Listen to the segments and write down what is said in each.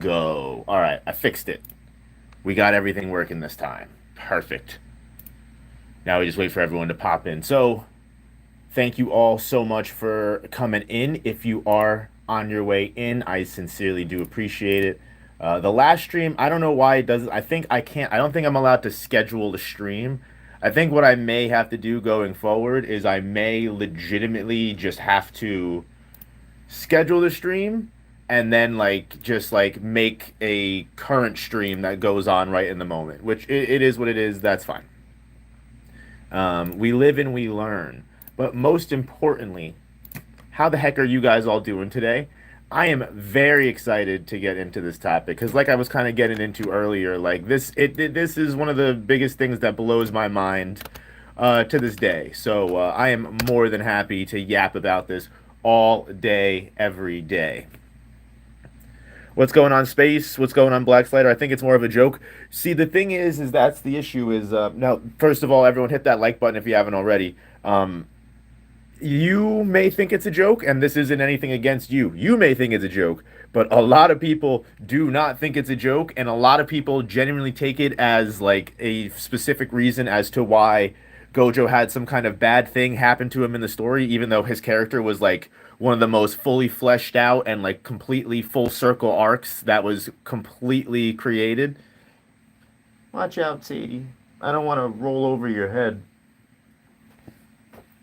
Go. All right, I fixed it. We got everything working this time. Perfect. Now we just wait for everyone to pop in. So, thank you all so much for coming in. If you are on your way in, I sincerely do appreciate it. The last stream, I don't know why it doesn't. I think I can't. I don't think I'm allowed to schedule the stream. I think what I may have to do going forward is I may legitimately just have to schedule the stream and then like just like make a current stream that goes on right in the moment, which it is what it is. That's fine. We live and we learn. But most importantly, how the heck are you guys all doing today? I am very excited to get into this topic because, like I was kind of getting into earlier, like this is one of the biggest things that blows my mind to this day. So I am more than happy to yap about this all day, every day. What's going on, Space? What's going on, Black Slider? I think it's more of a joke. See, the thing is that's the issue. Is now, first of all, everyone hit that like button if you haven't already. You may think it's a joke, and this isn't anything against you. You may think it's a joke, but a lot of people do not think it's a joke, and a lot of people genuinely take it as like a specific reason as to why Gojo had some kind of bad thing happen to him in the story, even though his character was like one of the most fully fleshed out and like completely full circle arcs that was completely created. Watch out, Sadie. I don't want to roll over your head,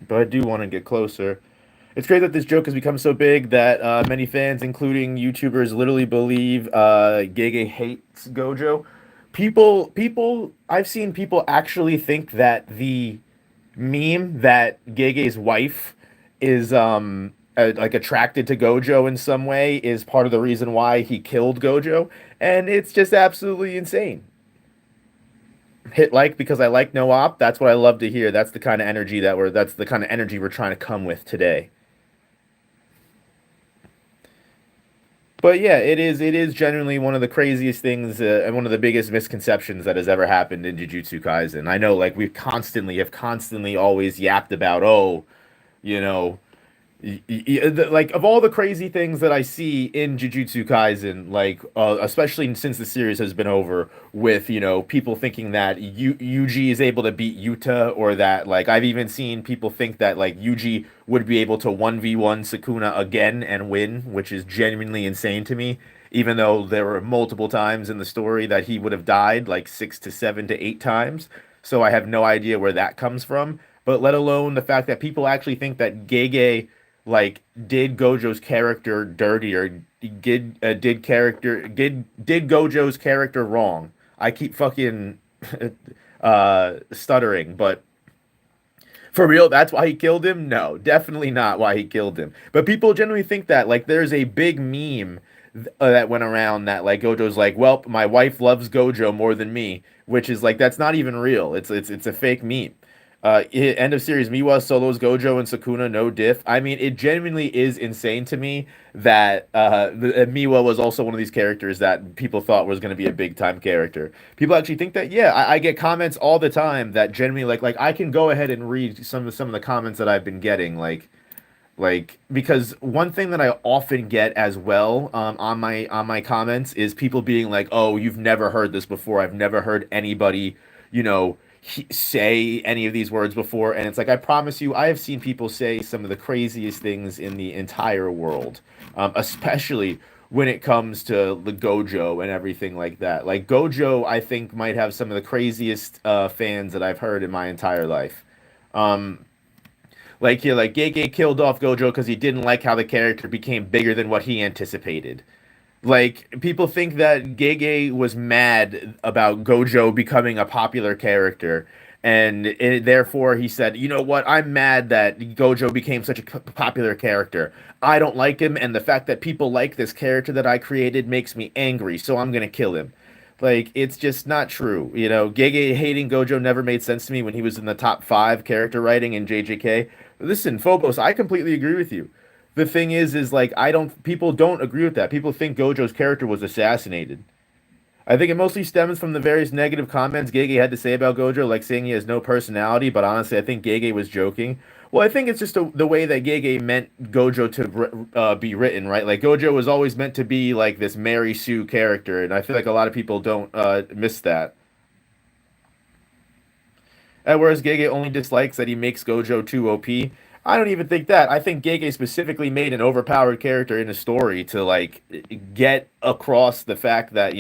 but I do want to get closer. It's great that this joke has become so big that many fans, including YouTubers, literally believe Gege hates Gojo. I've seen people actually think that the meme that Gege's wife is like attracted to Gojo in some way is part of the reason why he killed Gojo, and it's just absolutely insane. Hit like because I like no op. That's what I love to hear. That's the kind of energy that we're. That's the kind of energy we're trying to come with today. But yeah, it is. It is genuinely one of the craziest things and one of the biggest misconceptions that has ever happened in Jujutsu Kaisen. I know, like we constantly always yapped about, oh, you know, like of all the crazy things that I see in Jujutsu Kaisen, like especially since the series has been over, with people thinking that Yuji is able to beat Yuta, or that like I've even seen people think that like Yuji would be able to 1v1 Sukuna again and win, which is genuinely insane to me. Even though there were multiple times in the story that he would have died, like 6 to 7 to 8 times. So I have no idea where that comes from. But let alone the fact that people actually think that Gege like did Gojo's character dirty, or did Gojo's character wrong. I keep fucking stuttering, but for real, that's why he killed him? No, definitely not why he killed him. But people generally think that like there's a big meme that went around that like Gojo's like, well, my wife loves Gojo more than me, which is like that's not even real. It's a fake meme. End of series Miwa solos Gojo and Sukuna no diff. I mean, it genuinely is insane to me that Miwa was also one of these characters that people thought was going to be a big time character. People actually think that. Yeah, I get comments all the time that genuinely like I can go ahead and read some of the comments that I've been getting because one thing that I often get as well on my comments is people being like, "Oh, you've never heard this before. I've never heard anybody, say any of these words before." And it's like, I promise you, I have seen people say some of the craziest things in the entire world, especially when it comes to the Gojo and everything like that. Like Gojo, I think might have some of the craziest fans that I've heard in my entire life. Um, like Gege killed off Gojo because he didn't like how the character became bigger than what he anticipated. Like people think that Gege was mad about Gojo becoming a popular character, and therefore he said, "You know what? I'm mad that Gojo became such a popular character. I don't like him, and the fact that people like this character that I created makes me angry. So I'm gonna kill him." Like it's just not true. Gege hating Gojo never made sense to me when he was in the top five character writing in JJK. Listen, Phobos, I completely agree with you. The thing is like I don't. People don't agree with that. People think Gojo's character was assassinated. I think it mostly stems from the various negative comments Gege had to say about Gojo, like saying he has no personality. But honestly, I think Gege was joking. Well, I think it's just the way that Gege meant Gojo to be written, right? Like Gojo was always meant to be like this Mary Sue character, and I feel like a lot of people don't miss that. Whereas Gege only dislikes that he makes Gojo too OP. I don't even think that. I think Gege specifically made an overpowered character in a story to like get across the fact that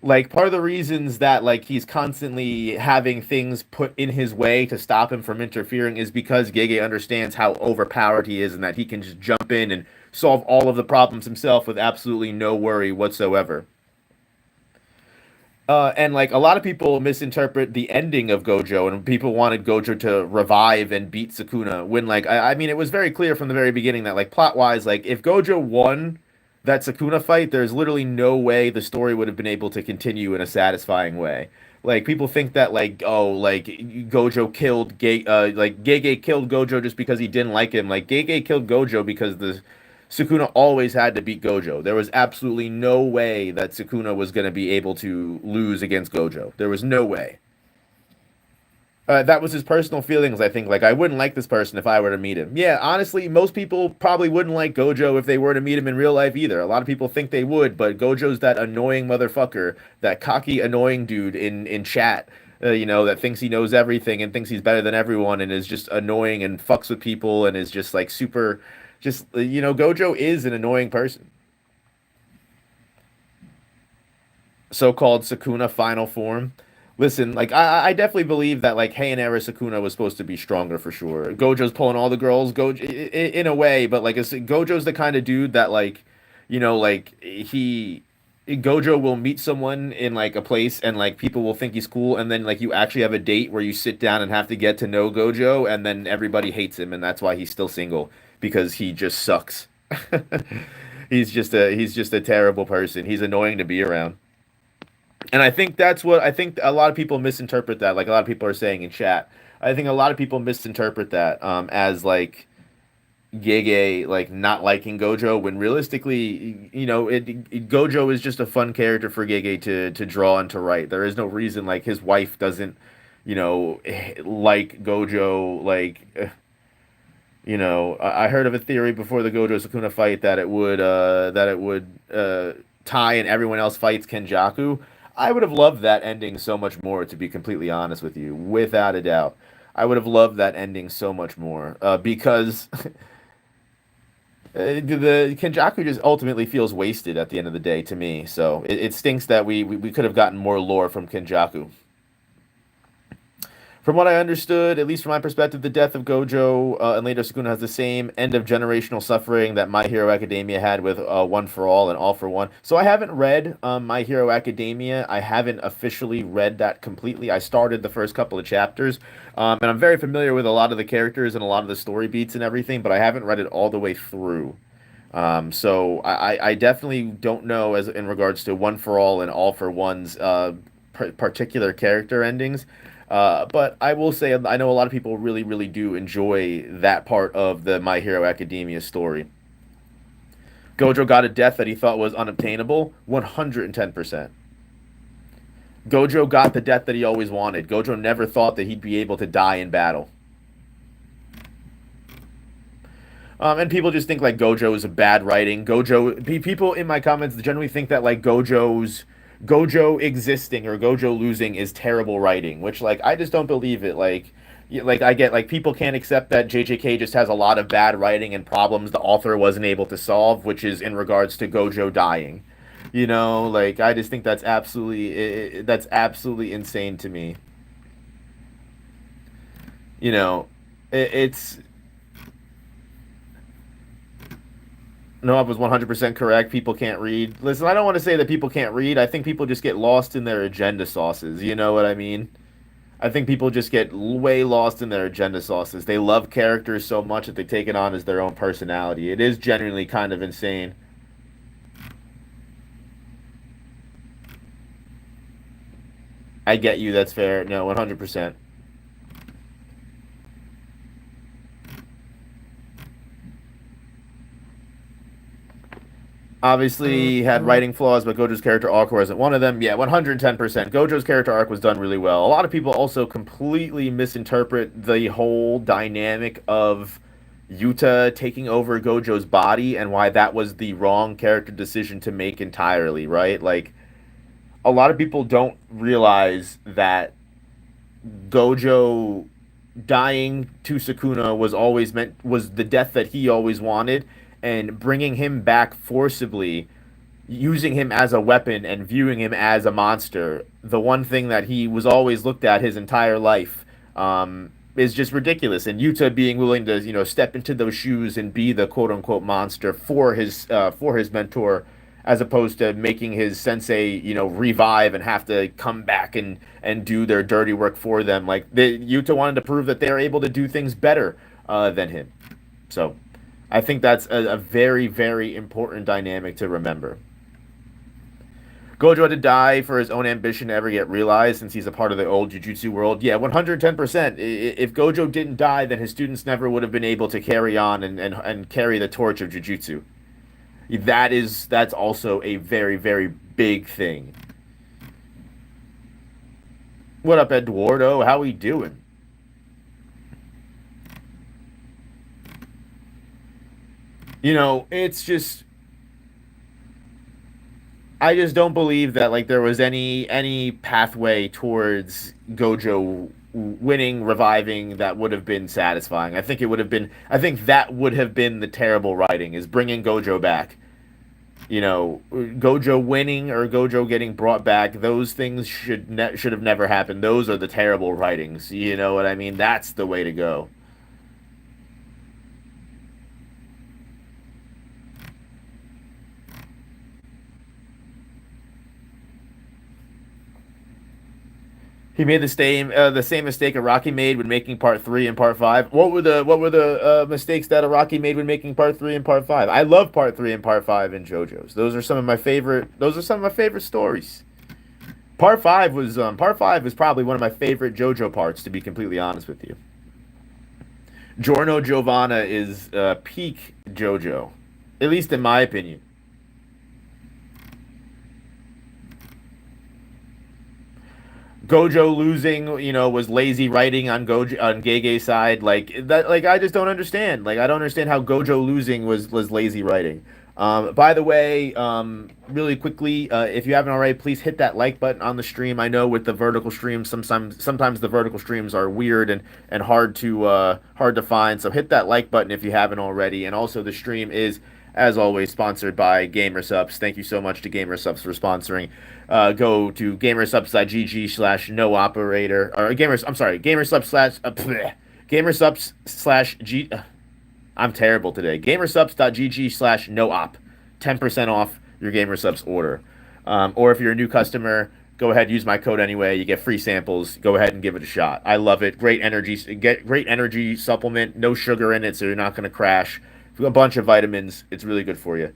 like part of the reasons that like he's constantly having things put in his way to stop him from interfering is because Gege understands how overpowered he is and that he can just jump in and solve all of the problems himself with absolutely no worry whatsoever. And like a lot of people misinterpret the ending of Gojo, and people wanted Gojo to revive and beat Sukuna. When like I mean, it was very clear from the very beginning that like plot wise, like if Gojo won that Sukuna fight, there's literally no way the story would have been able to continue in a satisfying way. Like people think that like like Gojo killed like Gege killed Gojo just because he didn't like him. Like Gege killed Gojo because the Sukuna always had to beat Gojo. There was absolutely no way that Sukuna was going to be able to lose against Gojo. There was no way. That was his personal feelings, I think. Like, I wouldn't like this person if I were to meet him. Yeah, honestly, most people probably wouldn't like Gojo if they were to meet him in real life either. A lot of people think they would, but Gojo's that annoying motherfucker, that cocky, annoying dude in chat, that thinks he knows everything and thinks he's better than everyone and is just annoying and fucks with people and is just like super, just, Gojo is an annoying person. So-called Sukuna final form. Listen, like I definitely believe that like Heian era Sukuna was supposed to be stronger for sure. Gojo's pulling all the girls, Gojo in a way, but like Gojo's the kind of dude that like, like he Gojo will meet someone in like a place and like people will think he's cool and then like you actually have a date where you sit down and have to get to know Gojo and then everybody hates him and that's why he's still single because he just sucks. He's just a terrible person. He's annoying to be around. And I think that's what I think a lot of people misinterpret that. Like a lot of people are saying in chat. I think a lot of people misinterpret that as like Gege like not liking Gojo when realistically, Gojo is just a fun character for Gege to draw and to write. There is no reason like his wife doesn't, like Gojo. Like I heard of a theory before the Gojo Sukuna fight that it would tie and everyone else fights Kenjaku. I would have loved that ending so much more, to be completely honest with you, without a doubt. I would have loved that ending so much more because the Kenjaku just ultimately feels wasted at the end of the day to me. So it stinks that we could have gotten more lore from Kenjaku. From what I understood, at least from my perspective, the death of Gojo and later Sukuna has the same end of generational suffering that My Hero Academia had with One for All and All for One. So I haven't read My Hero Academia. I haven't officially read that completely. I started the first couple of chapters, and I'm very familiar with a lot of the characters and a lot of the story beats and everything, but I haven't read it all the way through. So I definitely don't know as in regards to One for All and All for One's particular character endings. But I will say I know a lot of people really, really do enjoy that part of the My Hero Academia story. Gojo got a death that he thought was unobtainable, 110%. Gojo got the death that he always wanted. Gojo never thought that he'd be able to die in battle. And people just think like Gojo is a bad writing. People in my comments generally think that like Gojo existing or Gojo losing is terrible writing, which like I just don't believe it. Like I get like people can't accept that JJK just has a lot of bad writing and problems the author wasn't able to solve, which is in regards to Gojo dying. Like I just think that's absolutely insane to me. You know, it's no, I was 100% correct. People can't read. Listen, I don't want to say that people can't read. I think people just get lost in their agenda sauces. You know what I mean? I think people just get way lost in their agenda sauces. They love characters so much that they take it on as their own personality. It is genuinely kind of insane. I get you. That's fair. No, 100%. Obviously had writing flaws, but Gojo's character arc wasn't one of them. Yeah, 110%. Gojo's character arc was done really well. A lot of people also completely misinterpret the whole dynamic of Yuta taking over Gojo's body and why that was the wrong character decision to make entirely, right? Like, a lot of people don't realize that Gojo dying to Sukuna was the death that he always wanted, and bringing him back forcibly, using him as a weapon and viewing him as a monster, the one thing that he was always looked at his entire life, is just ridiculous. And Yuta being willing to step into those shoes and be the quote unquote monster for his mentor, as opposed to making his sensei revive and have to come back and do their dirty work for them. Like Yuta wanted to prove that they're able to do things better than him. So I think that's a very, very important dynamic to remember. Gojo had to die for his own ambition to ever get realized, since he's a part of the old Jujutsu world. Yeah, 110%. If Gojo didn't die, then his students never would have been able to carry on and carry the torch of Jujutsu. That's also a very, very big thing. What up, Eduardo? How we doing? It's just I just don't believe that like there was any pathway towards Gojo winning, reviving that would have been satisfying. I think that would have been the terrible writing, is bringing Gojo back. Gojo winning or Gojo getting brought back, those things should have never happened. Those are the terrible writings. You know what I mean? That's the way to go. He made the same mistake Araki made when making part three and part five. What were the mistakes that Araki made when making part three and part five? I love part three and part five in JoJo's. Those are some of my favorite. Those are some of my favorite stories. Part five was probably one of my favorite JoJo parts, to be completely honest with you. Giorno Giovanna is peak JoJo, at least in my opinion. Gojo losing, was lazy writing on Gege's side. Like that, like I just don't understand. Like I don't understand how Gojo losing was lazy writing. By the way, really quickly, if you haven't already, please hit that like button on the stream. I know with the vertical streams, sometimes the vertical streams are weird and hard to find. So hit that like button if you haven't already. And also, the stream is, as always, sponsored by GamerSups. Thank you so much to GamerSups for sponsoring. Go to gamersubs.gg/no operator or gamers. I'm sorry, gamersubs slash gamersubs slash g. I'm terrible today. Gamersubs.gg/no op. 10% off your GamerSubs order. Or if you're a new customer, go ahead, use my code anyway. You get free samples. Go ahead and give it a shot. I love it. Great energy. Get great energy supplement. No sugar in it, so you're not going to crash. A bunch of vitamins. It's really good for you.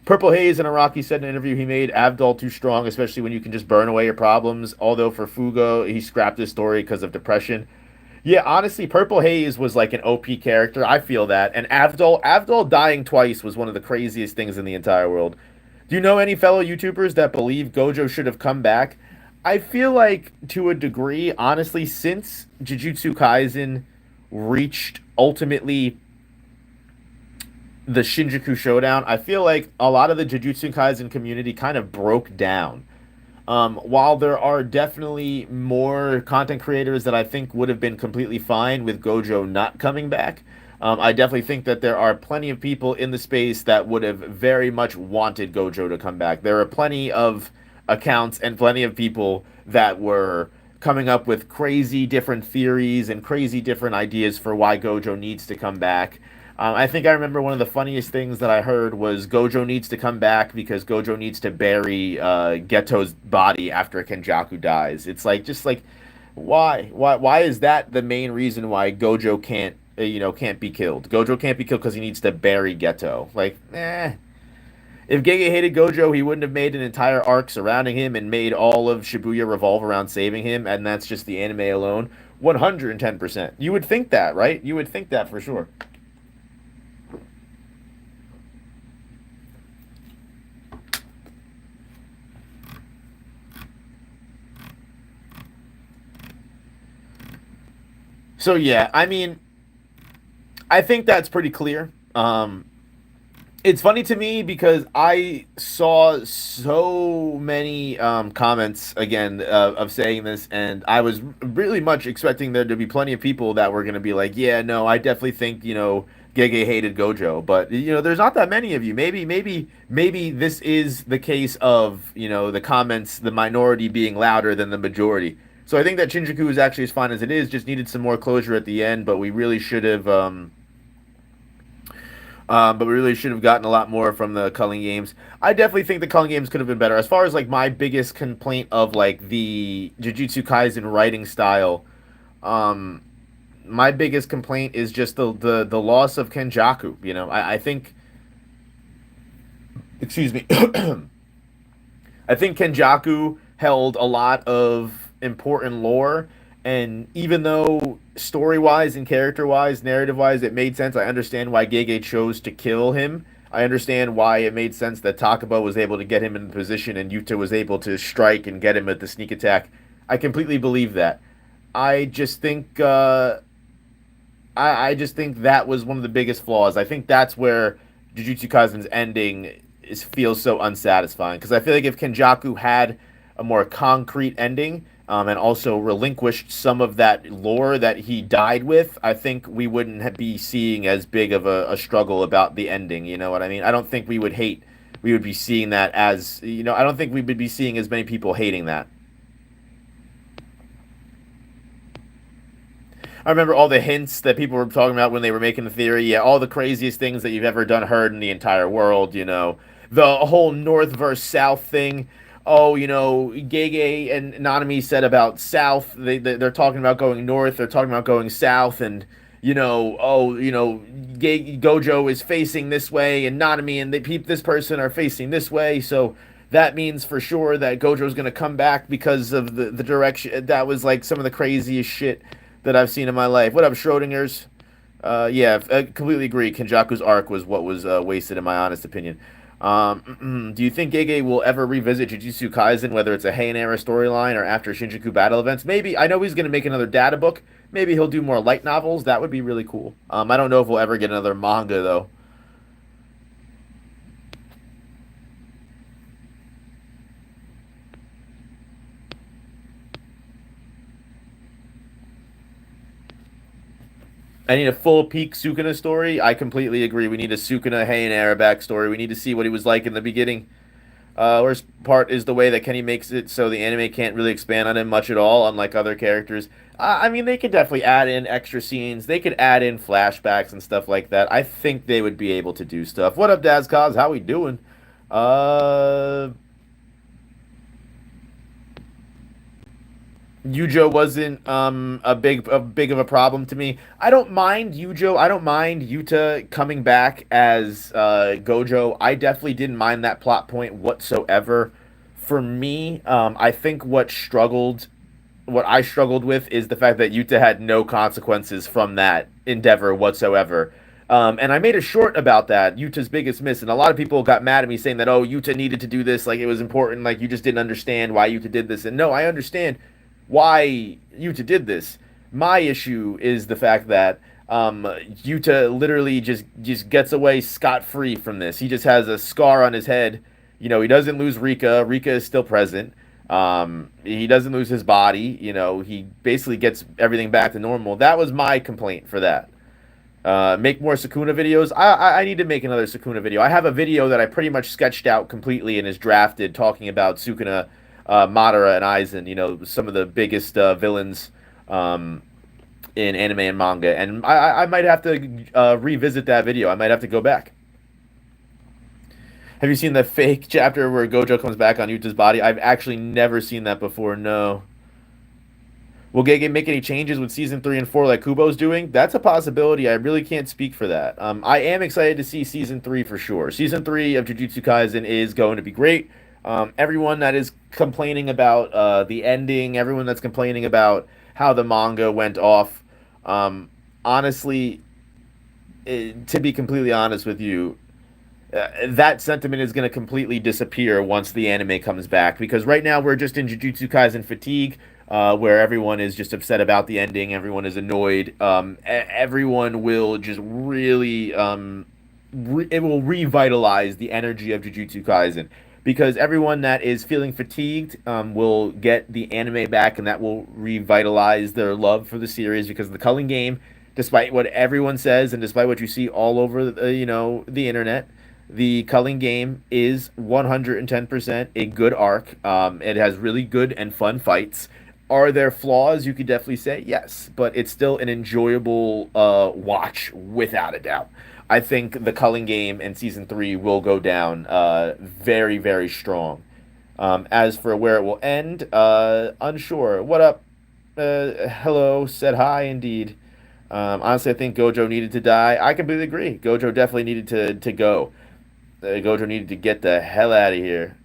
Purple Haze and Araki said in an interview he made Avdol too strong, especially when you can just burn away your problems. Although for Fugo, he scrapped his story because of depression. Yeah, honestly, Purple Haze was like an OP character. I feel that. And Avdol dying twice was one of the craziest things in the entire world. Do you know any fellow YouTubers that believe Gojo should have come back? I feel like, to a degree, honestly, since Jujutsu Kaisen reached ultimately the Shinjuku Showdown, I feel like a lot of the Jujutsu Kaisen community kind of broke down. While there are definitely more content creators that I think would have been completely fine with Gojo not coming back, I definitely think that there are plenty of people in the space that would have very much wanted Gojo to come back. There are plenty of accounts and plenty of people that were coming up with crazy different theories and crazy different ideas for why Gojo needs to come back. I think I remember one of the funniest things that I heard was Gojo needs to come back because Gojo needs to bury Geto's body after Kenjaku dies. It's like, just like, why is that the main reason why Gojo can't be killed? Gojo can't be killed because he needs to bury Geto. Like, eh. If Gege hated Gojo, he wouldn't have made an entire arc surrounding him and made all of Shibuya revolve around saving him, and that's just the anime alone. 110%. You would think that, right? You would think that for sure. So yeah, I mean, I think that's pretty clear. It's funny to me because I saw so many comments again of saying this, and I was really much expecting there to be plenty of people that were going to be like, "Yeah, no, I definitely think Gege hated Gojo," but there's not that many of you. Maybe this is the case of the comments, the minority being louder than the majority. So I think that Shinjuku is actually as fine as it is. Just needed some more closure at the end, but we really should have. But we really should have gotten a lot more from the culling games. I definitely think the culling games could have been better. As far as like my biggest complaint of like the Jujutsu Kaisen writing style, um, my biggest complaint is just the loss of Kenjaku. I think, excuse me, I think Kenjaku held a lot of important lore, and even though story wise and character wise, narrative wise, it made sense. I understand why Gege chose to kill him. I understand why it made sense that Takaba was able to get him in the position and Yuta was able to strike and get him at the sneak attack. I completely believe that. I just think I just think that was one of the biggest flaws. I think that's where Jujutsu Kaisen's ending feels so unsatisfying because I feel like if Kenjaku had a more concrete ending and also relinquished some of that lore that he died with, I think we wouldn't be seeing as big of a struggle about the ending. You know what I mean? I don't think we would hate. We would be seeing that as I don't think we would be seeing as many people hating that. I remember all the hints that people were talking about when they were making the theory. Yeah, all the craziest things that you've ever done heard in the entire world. The whole North versus South thing. Oh, Gege and Nanami said about South. They're talking about going north. They're talking about going south, and Gojo is facing this way, and Nanami and this person are facing this way. So that means for sure that Gojo's going to come back because of the direction. That was like some of the craziest shit that I've seen in my life. What up, Schrodinger's? Yeah, I completely agree. Kenjaku's arc was what was wasted, in my honest opinion. Do you think Gege will ever revisit Jujutsu Kaisen, whether it's a Heian era storyline or after Shinjuku battle events? Maybe. I know he's going to make another data book. Maybe he'll do more light novels. That would be really cool. I don't know if we'll ever get another manga, though. I need a full peak Sukuna story. I completely agree. We need a Sukuna Heian era backstory. We need to see what he was like in the beginning. Worst part is the way that Kenny makes it so the anime can't really expand on him much at all, unlike other characters. I mean, they could definitely add in extra scenes. They could add in flashbacks and stuff like that. I think they would be able to do stuff. What up, Daz Cause? How we doing? Uh, Yujo wasn't a big of a problem to me. I don't mind Yujo. I don't mind Yuta coming back as Gojo. I definitely didn't mind that plot point whatsoever. For me, I think what I struggled with is the fact that Yuta had no consequences from that endeavor whatsoever. And I made a short about that, Yuta's biggest miss, and a lot of people got mad at me saying that, oh, Yuta needed to do this, like it was important, like you just didn't understand why Yuta did this. And no, I understand why Yuta did this. My issue is the fact that Yuta literally just gets away scot free from this. He just has a scar on his head. He doesn't lose Rika. Rika is still present. He doesn't lose his body. He basically gets everything back to normal. That was my complaint for that. Make more Sukuna videos. I need to make another Sukuna video. I have a video that I pretty much sketched out completely and is drafted talking about Sukuna, Madara, and Aizen. Some of the biggest villains in anime and manga. And I might have to revisit that video. I might have to go back. Have you seen the fake chapter where Gojo comes back on Yuta's body? I've actually never seen that before. No. Will Gege make any changes with season 3 and 4 like Kubo's doing? That's a possibility. I really can't speak for that. I am excited to see season 3 for sure. Season 3 of Jujutsu Kaisen is going to be great. Everyone that is complaining about the ending, everyone that's complaining about how the manga went off, honestly, to be completely honest with you, that sentiment is going to completely disappear once the anime comes back because right now we're just in Jujutsu Kaisen fatigue. where everyone is just upset about the ending, everyone is annoyed, everyone will just really it will revitalize the energy of Jujutsu Kaisen because everyone that is feeling fatigued will get the anime back, and that will revitalize their love for the series because the culling game, despite what everyone says and despite what you see all over the internet, the culling game is 110% a good arc. It has really good and fun fights. Are there flaws? You could definitely say yes, but it's still an enjoyable watch without a doubt. I think the culling game in season three will go down very, very strong. As for where it will end, unsure. What up? Hello, said hi indeed. Honestly, I think Gojo needed to die. I completely agree. Gojo definitely needed to go. Gojo needed to get the hell out of here.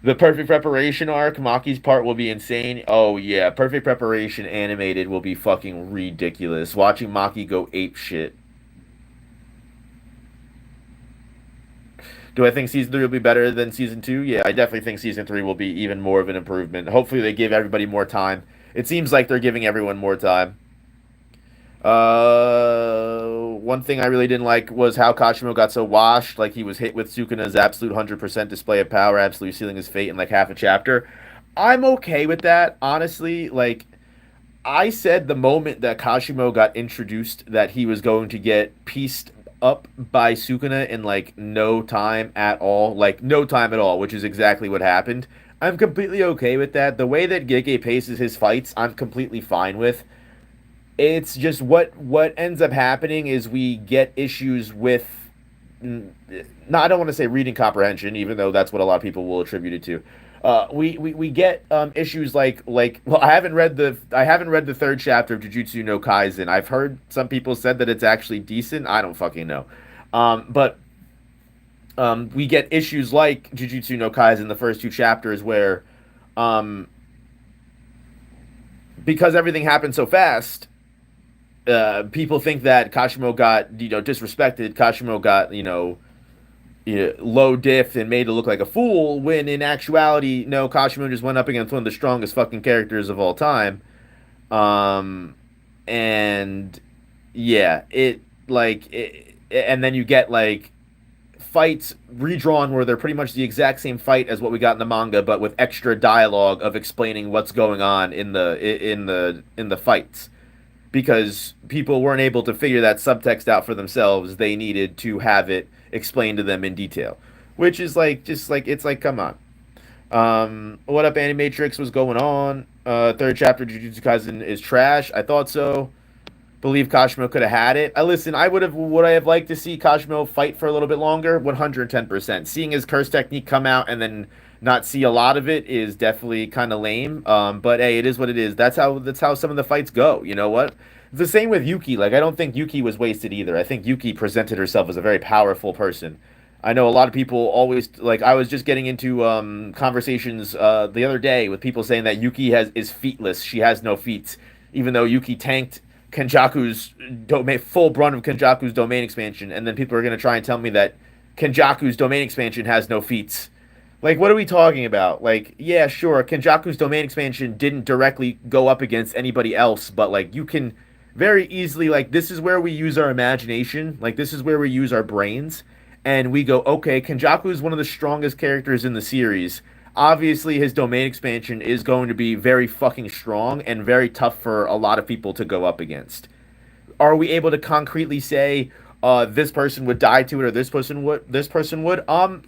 The perfect preparation arc, Maki's part will be insane. Oh yeah, perfect preparation animated will be fucking ridiculous. Watching Maki go ape shit. Do I think season three will be better than season two? Yeah, I definitely think season three will be even more of an improvement. Hopefully, they give everybody more time. It seems like they're giving everyone more time. One thing I really didn't like was how Kashimo got so washed. Like he was hit with Sukuna's absolute 100% display of power, absolutely sealing his fate in like half a chapter. I'm okay with that, honestly. Like I said, the moment that Kashimo got introduced, that he was going to get pieced up by Sukuna in like no time at all, like no time at all, which is exactly what happened. I'm completely okay with that. The way that Gege paces his fights, I'm completely fine with. It's just what ends up happening is we get issues with no, I don't want to say reading comprehension, even though that's what a lot of people will attribute it to. We get issues like well, I haven't read the third chapter of Jujutsu no Kaisen. I've heard some people said that it's actually decent. I don't fucking know, but we get issues like Jujutsu no Kaisen the first two chapters where um, because everything happened so fast, people think that Kashimo got disrespected. Kashimo got low diffed and made to look like a fool. When in actuality, no, Kashimo just went up against one of the strongest fucking characters of all time. Um, and yeah, and then you get like fights redrawn where they're pretty much the exact same fight as what we got in the manga, but with extra dialogue of explaining what's going on in the fights because people weren't able to figure that subtext out for themselves. They needed to have it explained to them in detail, which is like just like it's like come on. What up, Animatrix? Was going on? Third chapter Jujutsu Kaisen is trash. I thought so. Believe Kashimo could have had it. Would I have liked to see Kashimo fight for a little bit longer? 110%. Seeing his curse technique come out and then not see a lot of it is definitely kind of lame. But hey, it is what it is. That's how some of the fights go. You know what? It's the same with Yuki. Like I don't think Yuki was wasted either. I think Yuki presented herself as a very powerful person. I know a lot of people always like. I was just getting into conversations the other day with people saying that Yuki is feetless. She has no feet, even though Yuki tanked Kenjaku's domain, full brunt of Kenjaku's domain expansion, and then people are going to try and tell me that Kenjaku's domain expansion has no feats. Like, what are we talking about? Like, yeah, sure, Kenjaku's domain expansion didn't directly go up against anybody else, but like, you can very easily like this is where we use our imagination. Like, this is where we use our brains, and we go, okay, Kenjaku is one of the strongest characters in the series. Obviously, his domain expansion is going to be very fucking strong and very tough for a lot of people to go up against. Are we able to concretely say this person would die to it or this person would?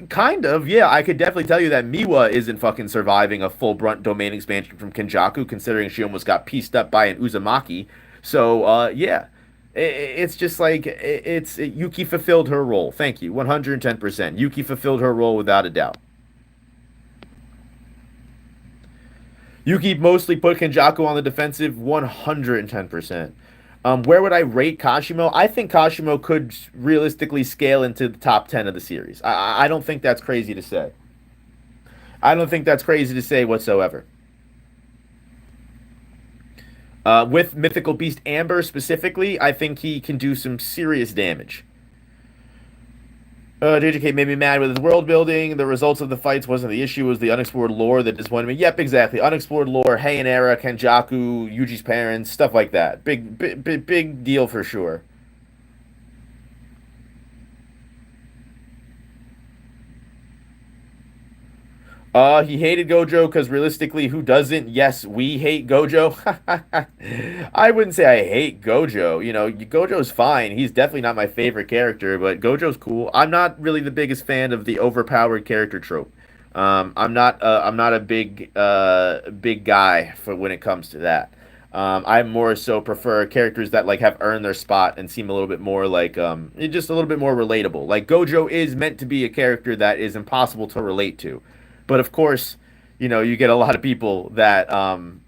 Kind of. Yeah, I could definitely tell you that Miwa isn't fucking surviving a full brunt domain expansion from Kenjaku, considering she almost got pieced up by an Uzumaki. So yeah, it's just like Yuki fulfilled her role. Thank you, 110%. Yuki fulfilled her role without a doubt. Yuki mostly put Kenjaku on the defensive 110%. Where would I rate Kashimo? I think Kashimo could realistically scale into the top 10 of the series. I don't think that's crazy to say. I don't think that's crazy to say whatsoever. With Mythical Beast Amber, specifically, I think he can do some serious damage. JJK made me mad with his world building. The results of the fights wasn't the issue; it was the unexplored lore that disappointed me. Yep, exactly. Unexplored lore, Heian era, Kenjaku, Yuji's parents, stuff like that. Big deal for sure. He hated Gojo because realistically, who doesn't? Yes, we hate Gojo. I wouldn't say I hate Gojo. You know, Gojo's fine. He's definitely not my favorite character, but Gojo's cool. I'm not really the biggest fan of the overpowered character trope. I'm not a big guy for when it comes to that. I more so prefer characters that like have earned their spot and seem a little bit more like just a little bit more relatable. Like Gojo is meant to be a character that is impossible to relate to. But of course, you know, you get a lot of people that,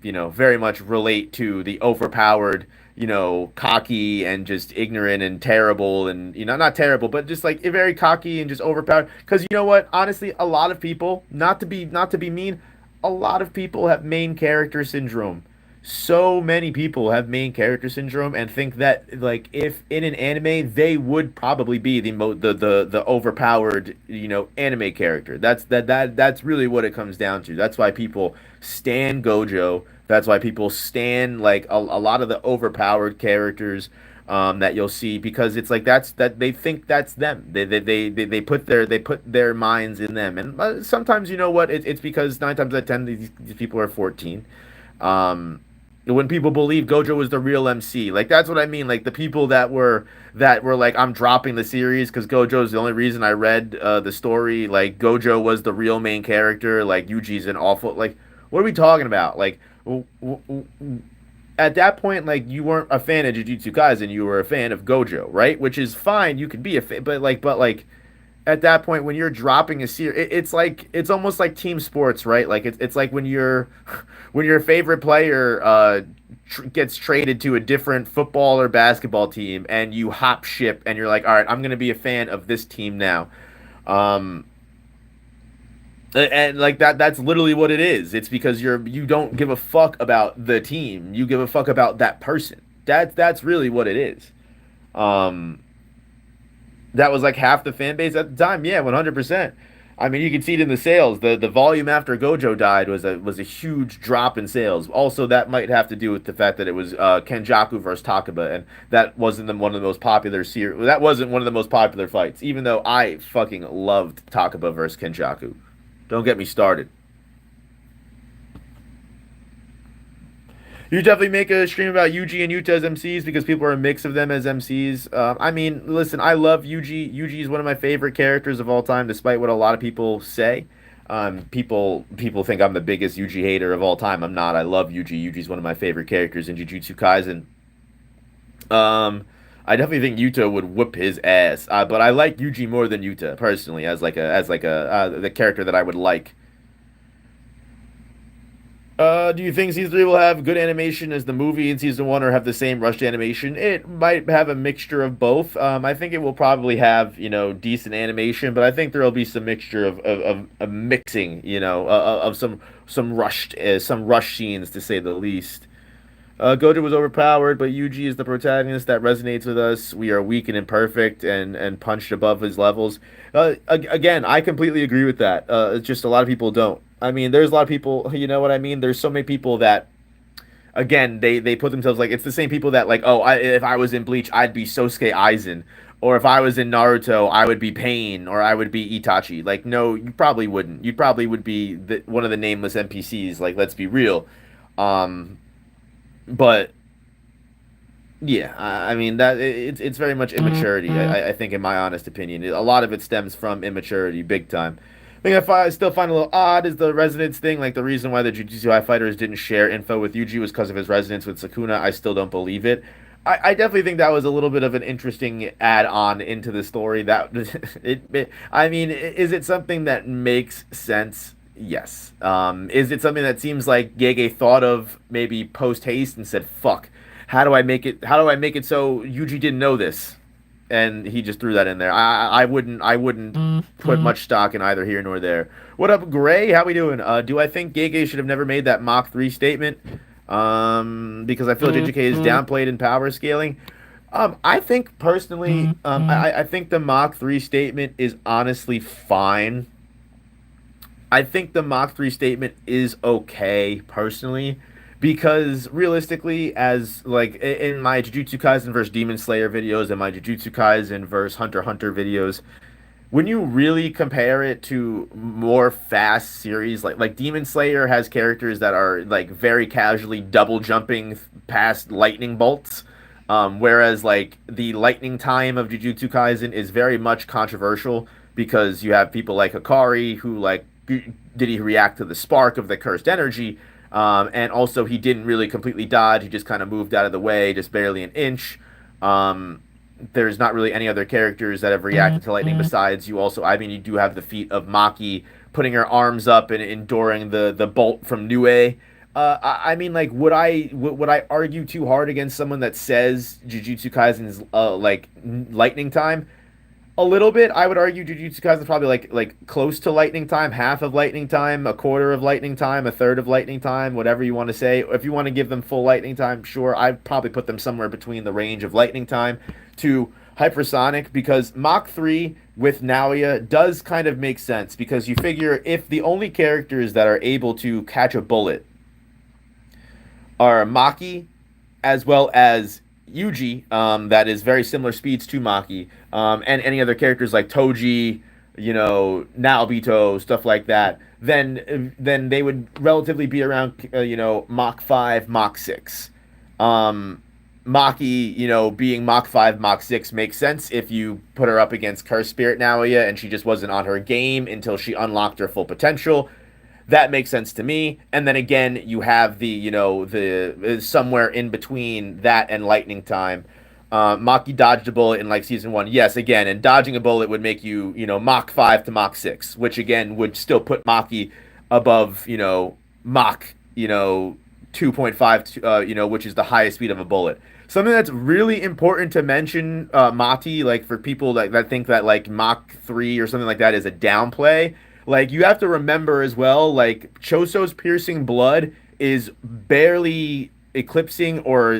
you know, very much relate to the overpowered, you know, cocky and just ignorant and terrible and, you know, not terrible, but just like very cocky and just overpowered. Because you know what? Honestly, a lot of people, not to be mean, a lot of people have main character syndrome. So many people have main character syndrome and think that like if in an anime they would probably be the overpowered, you know, anime character. That's really what it comes down to. That's why people stan Gojo. That's why people stan like a lot of the overpowered characters that you'll see because it's like that they think that's them. They put their minds in them. And sometimes you know what? It's because 9 times out of 10 these people are 14. Um, when people believe Gojo was the real MC. Like that's what I mean. Like the people that were like, I'm dropping the series because Gojo is the only reason I read the story. Like Gojo was the real main character. Like Yuji's an awful. Like what are we talking about? Like at that point, like you weren't a fan of Jujutsu Kaisen, you were a fan of Gojo, right? Which is fine. You could be a fan, but like at that point when you're dropping a series it's like it's almost like team sports, right? Like it's like when you're when your favorite player gets traded to a different football or basketball team and you hop ship and you're like, all right, I'm gonna be a fan of this team now. um and like that's literally what it is. It's because you don't give a fuck about the team, you give a fuck about that person. That's really what it is. um that was like half the fan base at the time. Yeah, 100%. I mean, you can see it in the sales. The volume after Gojo died was a huge drop in sales. Also, that might have to do with the fact that it was Kenjaku versus Takaba, and that wasn't one of the most popular That wasn't one of the most popular fights. Even though I fucking loved Takaba versus Kenjaku. Don't get me started. You definitely make a stream about Yuji and Yuta as MCs because people are a mix of them as MCs. I mean, listen, I love Yuji. Yuji is one of my favorite characters of all time, despite what a lot of people say. People think I'm the biggest Yuji hater of all time. I'm not. I love Yuji. Yuji's one of my favorite characters in Jujutsu Kaisen. Um, I definitely think Yuta would whoop his ass. But I like Yuji more than Yuta personally, as like a the character that I would like. Do you think season 3 will have good animation as the movie in season 1 or have the same rushed animation? It might have a mixture of both. I think it will probably have, you know, decent animation, but I think there will be some mixture of mixing, you know, of some rush scenes to say the least. Gojo was overpowered, but Yuji is the protagonist that resonates with us. We are weak and imperfect and punched above his levels. Again, I completely agree with that. It's just a lot of people don't. I mean, there's a lot of people, you know what I mean? There's so many people that, again, they put themselves like, it's the same people that, like, oh, if I was in Bleach, I'd be Sosuke Aizen. Or if I was in Naruto, I would be Pain, or I would be Itachi. Like, no, you probably wouldn't. You probably would be one of the nameless NPCs. Like, let's be real. Um, but yeah, I mean that it's very much immaturity. I think, in my honest opinion, a lot of it stems from immaturity, big time. I still find a little odd is the resonance thing. Like the reason why the Jujutsu High Fighters didn't share info with Yuji was because of his resonance with Sukuna. I still don't believe it. I definitely think that was a little bit of an interesting add-on into the story. That I mean, is it something that makes sense? Yes. Is it something that seems like Gege thought of maybe post haste and said, "Fuck, how do I make it? How do I make it so Yuji didn't know this?" And he just threw that in there. I wouldn't put much stock in either here nor there. What up, Gray? How we doing? Do I think Gege should have never made that Mach 3 statement? Because I feel JJK is downplayed in power scaling. I think personally, Mm-hmm. I think the Mach 3 statement is honestly fine. I think the Mach 3 statement is okay, personally, because realistically, as like in my Jujutsu Kaisen versus Demon Slayer videos and my Jujutsu Kaisen versus Hunter x Hunter videos, when you really compare it to more fast series like Demon Slayer has characters that are like very casually double jumping past lightning bolts, whereas like the lightning time of Jujutsu Kaisen is very much controversial because you have people like Hikari who like did he react to the spark of the cursed energy, and also he didn't really completely dodge, he just kind of moved out of the way just barely an inch. um, there's not really any other characters that have reacted to lightning Mm-hmm. besides you. Also, I mean, you do have the feat of Maki putting her arms up and enduring the bolt from Nue. I mean, like, would I argue too hard against someone that says Jujutsu Kaisen is like lightning time? A little bit. I would argue Jujutsu Kaisen is probably like close to lightning time, half of lightning time, a quarter of lightning time, a third of lightning time, whatever you want to say. If you want to give them full lightning time, sure. I'd probably put them somewhere between the range of lightning time to hypersonic, because Mach 3 with Naoya does kind of make sense because you figure if the only characters that are able to catch a bullet are Maki as well as Yuji, that is very similar speeds to Maki, and any other characters like Toji, Naobito, stuff like that, then they would relatively be around, Mach 5, Mach 6. Um, Maki, being Mach 5, Mach 6 makes sense if you put her up against Curse Spirit Naoya and she just wasn't on her game until she unlocked her full potential. That makes sense to me. And then again, you have the somewhere in between that and lightning time. Maki dodged a bullet in like season one. Yes, again, and dodging a bullet would make you, Mach 5 to Mach 6, which again would still put Maki above, Mach, 2.5, which is the highest speed of a bullet. Something that's really important to mention, Mati, like for people that think that like Mach 3 or something like that is a downplay, like you have to remember as well, like Choso's piercing blood is barely eclipsing or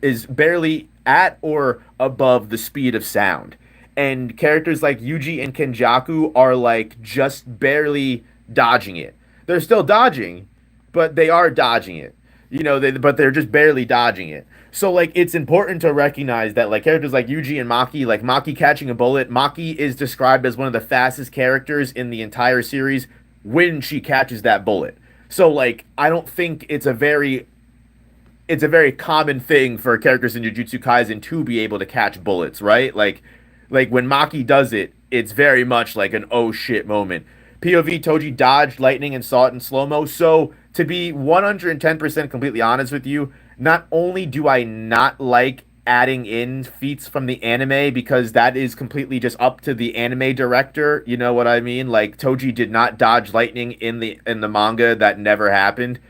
is barely at or above the speed of sound. And characters like Yuji and Kenjaku are like just barely dodging it. They're still dodging, but they are dodging it. But they're just barely dodging it. So like it's important to recognize that like characters like Yuji and Maki, like Maki catching a bullet, Maki is described as one of the fastest characters in the entire series when she catches that bullet. So like I don't think it's a very common thing for characters in Jujutsu Kaisen to be able to catch bullets, right? Like when Maki does it, it's very much like an oh shit moment. POV Toji dodged lightning and saw it in slow mo. So to be 110% completely honest with you, not only do I not like adding in feats from the anime because that is completely just up to the anime director, you know what I mean? Like Toji did not dodge lightning in the manga, that never happened.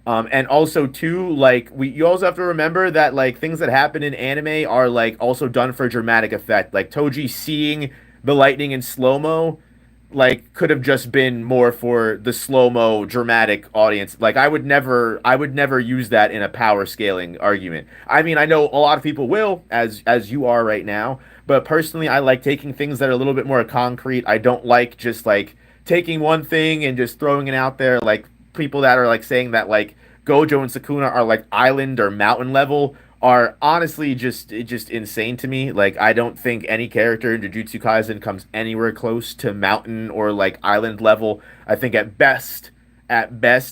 And also too, like you also have to remember that like things that happen in anime are like also done for dramatic effect. Like Toji seeing the lightning in slow mo, like could have just been more for the slow mo dramatic audience. Like I would never use that in a power scaling argument. I mean, I know a lot of people will, as you are right now, but personally, I like taking things that are a little bit more concrete. I don't like just like taking one thing and just throwing it out there. Like people that are like saying that like Gojo and Sukuna are like island or mountain level are honestly just insane to me. Like I don't think any character in Jujutsu Kaisen comes anywhere close to mountain or like island level. I think at best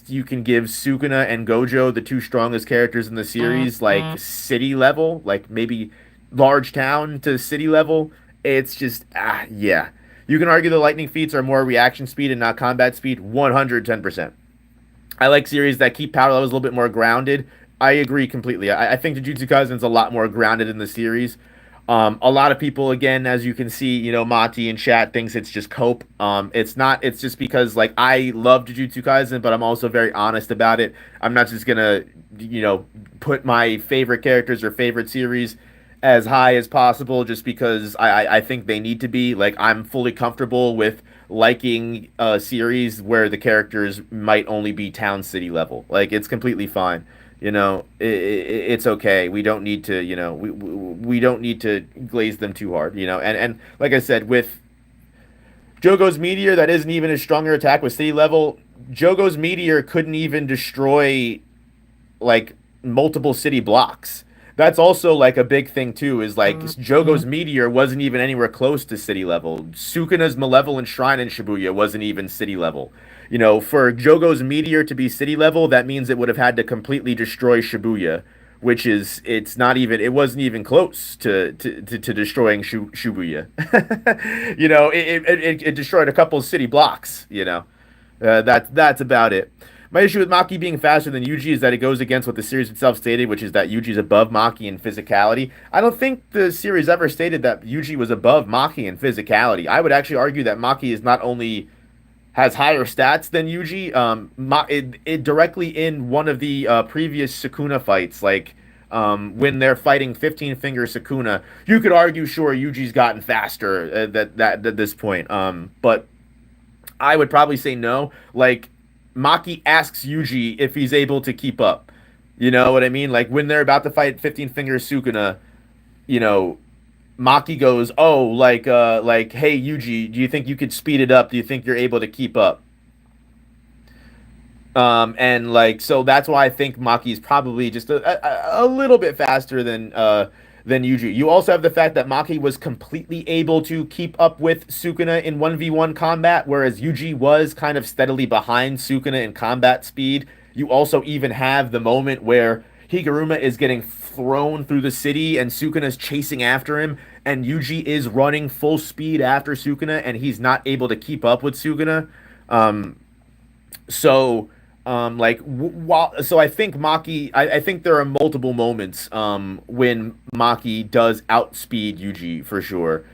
you can give Sukuna and Gojo, the two strongest characters in the series, Mm-hmm. like city level, like maybe large town to city level. It's just yeah. You can argue the lightning feats are more reaction speed and not combat speed. 110%. I like series that keep power levels a little bit more grounded. I agree completely. I think Jujutsu Kaisen's a lot more grounded in the series. A lot of people, again, as you can see, Mati in chat thinks it's just cope. It's not. It's just because like I love Jujutsu Kaisen, but I'm also very honest about it. I'm not just gonna, put my favorite characters or favorite series as high as possible just because I think they need to be. Like I'm fully comfortable with liking a series where the characters might only be town city level. Like it's completely fine. It's okay. We don't need to, we don't need to glaze them too hard, and like I said, with Jogo's meteor, that isn't even a stronger attack with city level. Jogo's meteor couldn't even destroy like multiple city blocks. That's also like a big thing too. Is like Mhm. Jogo's meteor wasn't even anywhere close to city level. Sukuna's malevolent shrine in Shibuya wasn't even city level. For Jogo's meteor to be city level, that means it would have had to completely destroy Shibuya, which is it's not even it wasn't even close to destroying Shibuya. It destroyed a couple of city blocks. That's about it. My issue with Maki being faster than Yuji is that it goes against what the series itself stated, which is that Yuji's above Maki in physicality. I don't think the series ever stated that Yuji was above Maki in physicality. I would actually argue that Maki is not only has higher stats than Yuji. It directly in one of the previous Sukuna fights, like when they're fighting 15 finger Sukuna, you could argue sure Yuji's gotten faster that at this point. But I would probably say no. Like Maki asks Yuji if he's able to keep up. You know what I mean? Like when they're about to fight 15 finger Sukuna, you know, Maki goes, "Oh, hey Yuji, do you think you could speed it up? Do you think you're able to keep up?" And like so that's why I think Maki is probably just a little bit faster than Yuji. You also have the fact that Maki was completely able to keep up with Sukuna in 1v1 combat, whereas Yuji was kind of steadily behind Sukuna in combat speed. You also even have the moment where Higuruma is getting thrown through the city and Sukuna's chasing after him, and Yuji is running full speed after Sukuna, and he's not able to keep up with Sukuna. Um, so so I think I think there are multiple moments when Maki does outspeed Yuji for sure.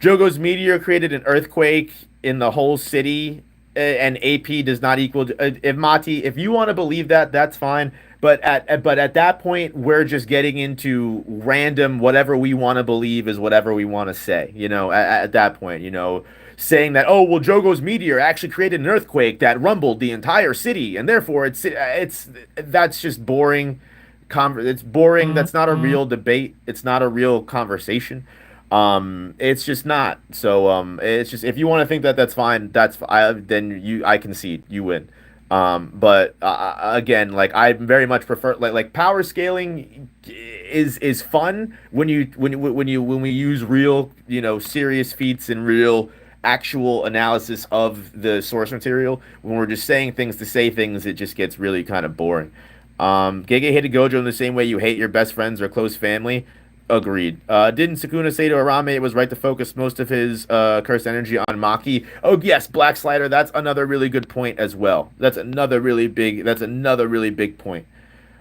Jogo's meteor created an earthquake in the whole city, and AP does not equal. If you want to believe that, that's fine. But at that point, we're just getting into random whatever we want to believe is whatever we want to say. At that point, saying that well, Jogo's meteor actually created an earthquake that rumbled the entire city, and therefore it's that's just boring. It's boring. That's not a real debate. It's not a real conversation. It's just not. So it's just if you want to think that that's fine, then I concede you win. But again, like I very much prefer like power scaling is fun when we use real serious feats and real actual analysis of the source material. When we're just saying things to say things, it just gets really kind of boring. Gege hated Gojo in the same way you hate your best friends or close family. Agreed. Didn't Sukuna say to Arame it was right to focus most of his cursed energy on Maki? Oh yes, Black Slider. That's another really good point as well. That's another really big. That's another really big point.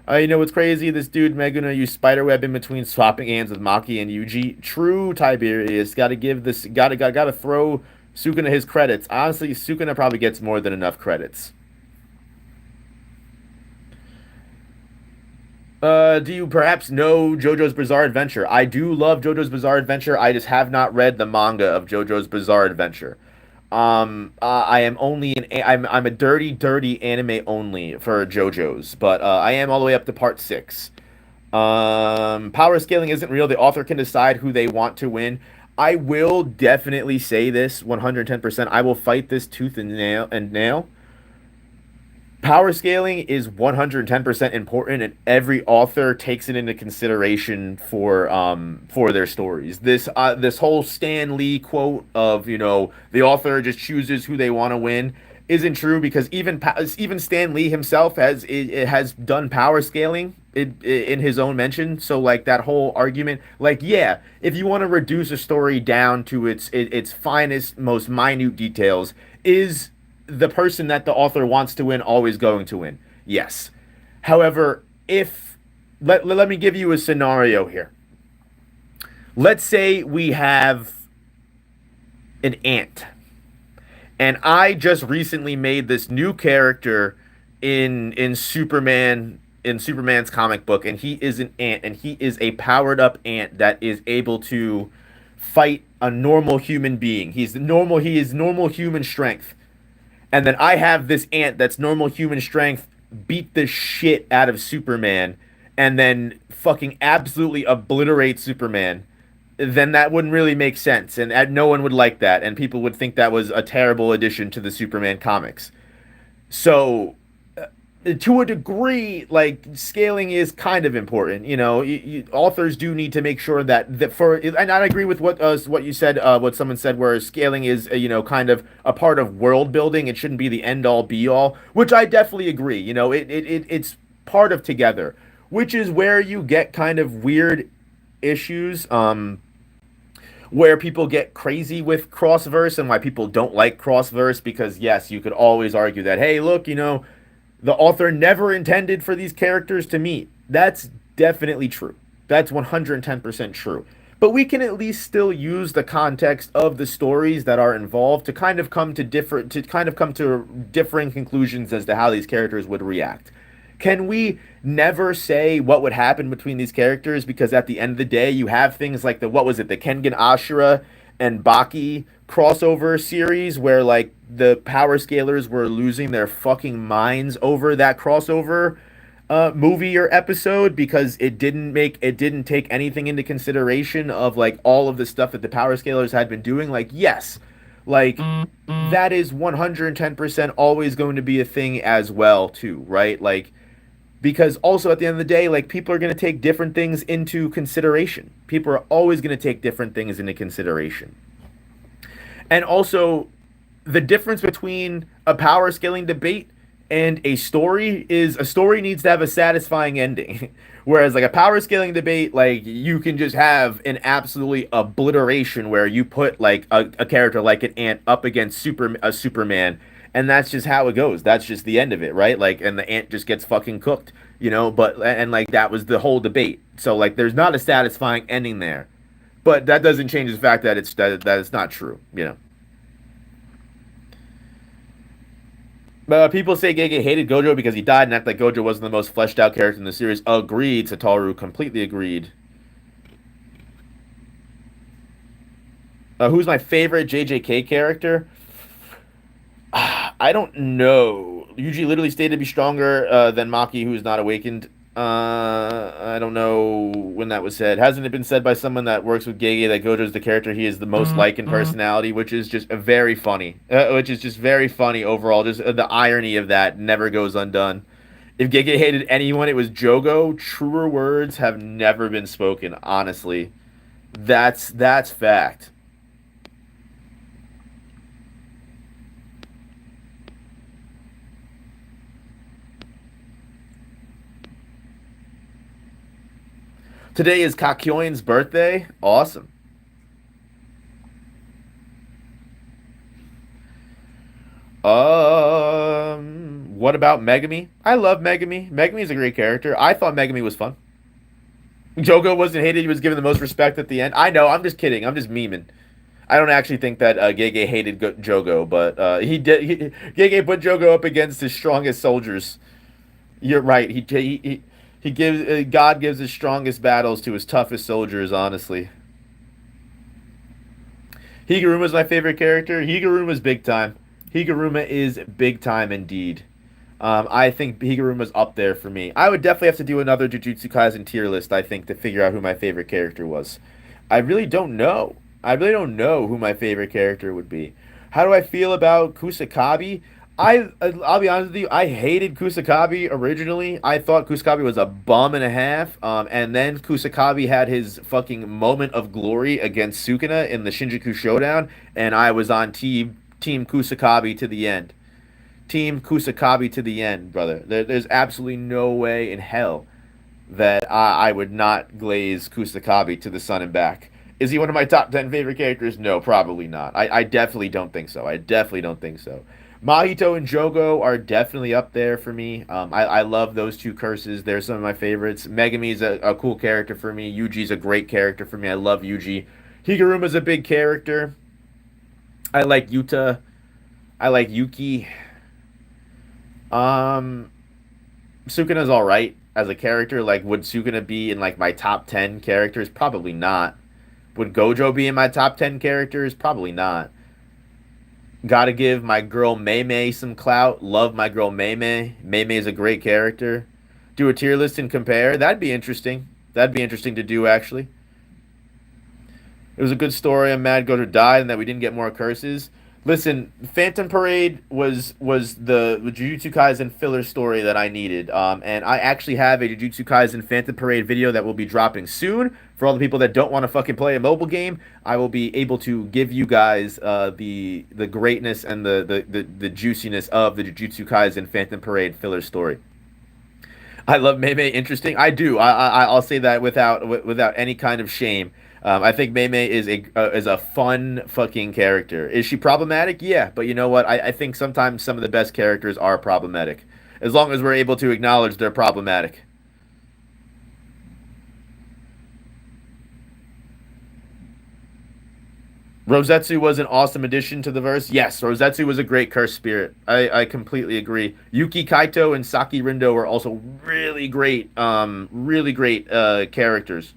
You know what's crazy? This dude Meguna used spiderweb in between swapping hands with Maki and Yuji. True, Tiberius. Got to give this. Got to throw Sukuna his credits. Honestly, Sukuna probably gets more than enough credits. Do you perhaps know JoJo's Bizarre Adventure? I do love JoJo's Bizarre Adventure. I just have not read the manga of JoJo's Bizarre Adventure. I am only I'm a dirty anime only for JoJo's, but I am all the way up to part 6. Power scaling isn't real. The author can decide who they want to win. I will definitely say this 110%. I will fight this tooth and nail. Power scaling is 110% important, and every author takes it into consideration for their stories. This whole Stan Lee quote of the author just chooses who they want to win isn't true, because even Stan Lee himself has done power scaling in his own mention. So like that whole argument, like yeah, if you want to reduce a story down to its finest, most minute details, is the person that the author wants to win always going to win? Yes. However, if let me give you a scenario here. Let's say we have an ant, and I just recently made this new character in Superman's comic book, and he is an ant, and he is a powered up ant that is able to fight a normal human being. He is normal human strength. And then I have this ant that's normal human strength beat the shit out of Superman and then fucking absolutely obliterate Superman, then that wouldn't really make sense, and no one would like that, and people would think that was a terrible addition to the Superman comics. So, to a degree, like scaling is kind of important. Authors do need to make sure that for, and I agree with what you said, what someone said, where scaling is kind of a part of world building. It shouldn't be the end all be all, which I definitely agree. It's part of together, which is where you get kind of weird issues. Where people get crazy with crossverse and why people don't like crossverse, because yes, you could always argue that, hey, look, the author never intended for these characters to meet. That's definitely true. That's 110% true. But we can at least still use the context of the stories that are involved to kind of come to differing conclusions as to how these characters would react. Can we never say what would happen between these characters? Because at the end of the day, you have things like the Kengan Ashura and Baki crossover series where like the power scalers were losing their fucking minds over that crossover movie or episode, because it didn't take anything into consideration of like all of the stuff that the power scalers had been doing. Like, yes, like that is 110% always going to be a thing as well too, right? Like, because also at the end of the day, like, people are going to take different things into consideration. People are always going to take different things into consideration. And also, the difference between a power scaling debate and a story is a story needs to have a satisfying ending. Whereas like a power scaling debate, like, you can just have an absolutely obliteration where you put like a character like an ant up against a Superman, and that's just how it goes. That's just the end of it, right? Like, and the ant just gets fucking cooked, But and like that was the whole debate. So like, there's not a satisfying ending there, but that doesn't change the fact that that it's not true. But people say Gege hated Gojo because he died and act like Gojo wasn't the most fleshed out character in the series. Agreed, Satoru. Completely agreed. Who's my favorite JJK character? I don't know. Yuji literally stated to be stronger than Maki, who's not awakened. I don't know when that was said. Hasn't it been said by someone that works with Gege that Gojo's the character he is the most like in personality, which is just a very funny, which is just very funny overall. Just the irony of that never goes undone. If Gege hated anyone, it was Jogo. Truer words have never been spoken. Honestly, that's fact. Today is Kakyoin's birthday. Awesome. What about Megami? I love Megami. Megami is a great character. I thought Megami was fun. Jogo wasn't hated. He was given the most respect at the end. I know. I'm just kidding. I'm just memeing. I don't actually think that Gege hated Jogo, but he did. Gege put Jogo up against his strongest soldiers. You're right. He gives God gives his strongest battles to his toughest soldiers. Honestly, Higuruma's my favorite character. Higuruma's big time. Higuruma is big time indeed. I think Higuruma's up there for me. I would definitely have to do another Jujutsu Kaisen tier list, I think, to figure out who my favorite character was. I really don't know. I really don't know who my favorite character would be. How do I feel about Kusakabe? I'll be honest with you. I hated Kusakabe originally. I thought Kusakabe was a bum and a half. And then Kusakabe had his fucking moment of glory against Sukuna in the Shinjuku Showdown, and I was on team Kusakabe to the end. Team Kusakabe to the end, brother. There's absolutely no way in hell that I would not glaze Kusakabe to the sun and back. Is he one of my top 10 favorite characters? No, probably not. I definitely don't think so. I definitely don't think so. Mahito and Jogo are definitely up there for me. I love those two curses. They're some of my favorites. Megami's a cool character for me. Yuji's a great character for me. I love Yuji. Higuruma's a big character. I like Yuta. I like Yuki. Sukuna's all right as a character. Like, would Sukuna be in like my top 10 characters? Probably not. Would Gojo be in my top 10 characters? Probably not. Gotta give my girl Mei Mei some clout. Love my girl Mei Mei. Mei Mei is a great character. Do a tier list and compare. That'd be interesting. That'd be interesting to do, actually. It was a good story. I'm mad Gojo died and that we didn't get more curses. Listen, Phantom Parade was the Jujutsu Kaisen filler story that I needed. And I actually have a Jujutsu Kaisen Phantom Parade video that will be dropping soon. For all the people that don't want to fucking play a mobile game, I will be able to give you guys the greatness and the juiciness of the Jujutsu Kaisen Phantom Parade filler story. I love Mei Mei. Interesting. I do. I'll say that without any kind of shame. I think Mei Mei is a fun fucking character. Is she problematic? Yeah, but you know what? I think sometimes some of the best characters are problematic, as long as we're able to acknowledge they're problematic. Rosetsu was an awesome addition to the verse. Yes, Rosetsu was a great cursed spirit. I completely agree. Yuki Kaito and Saki Rindo were also really great characters.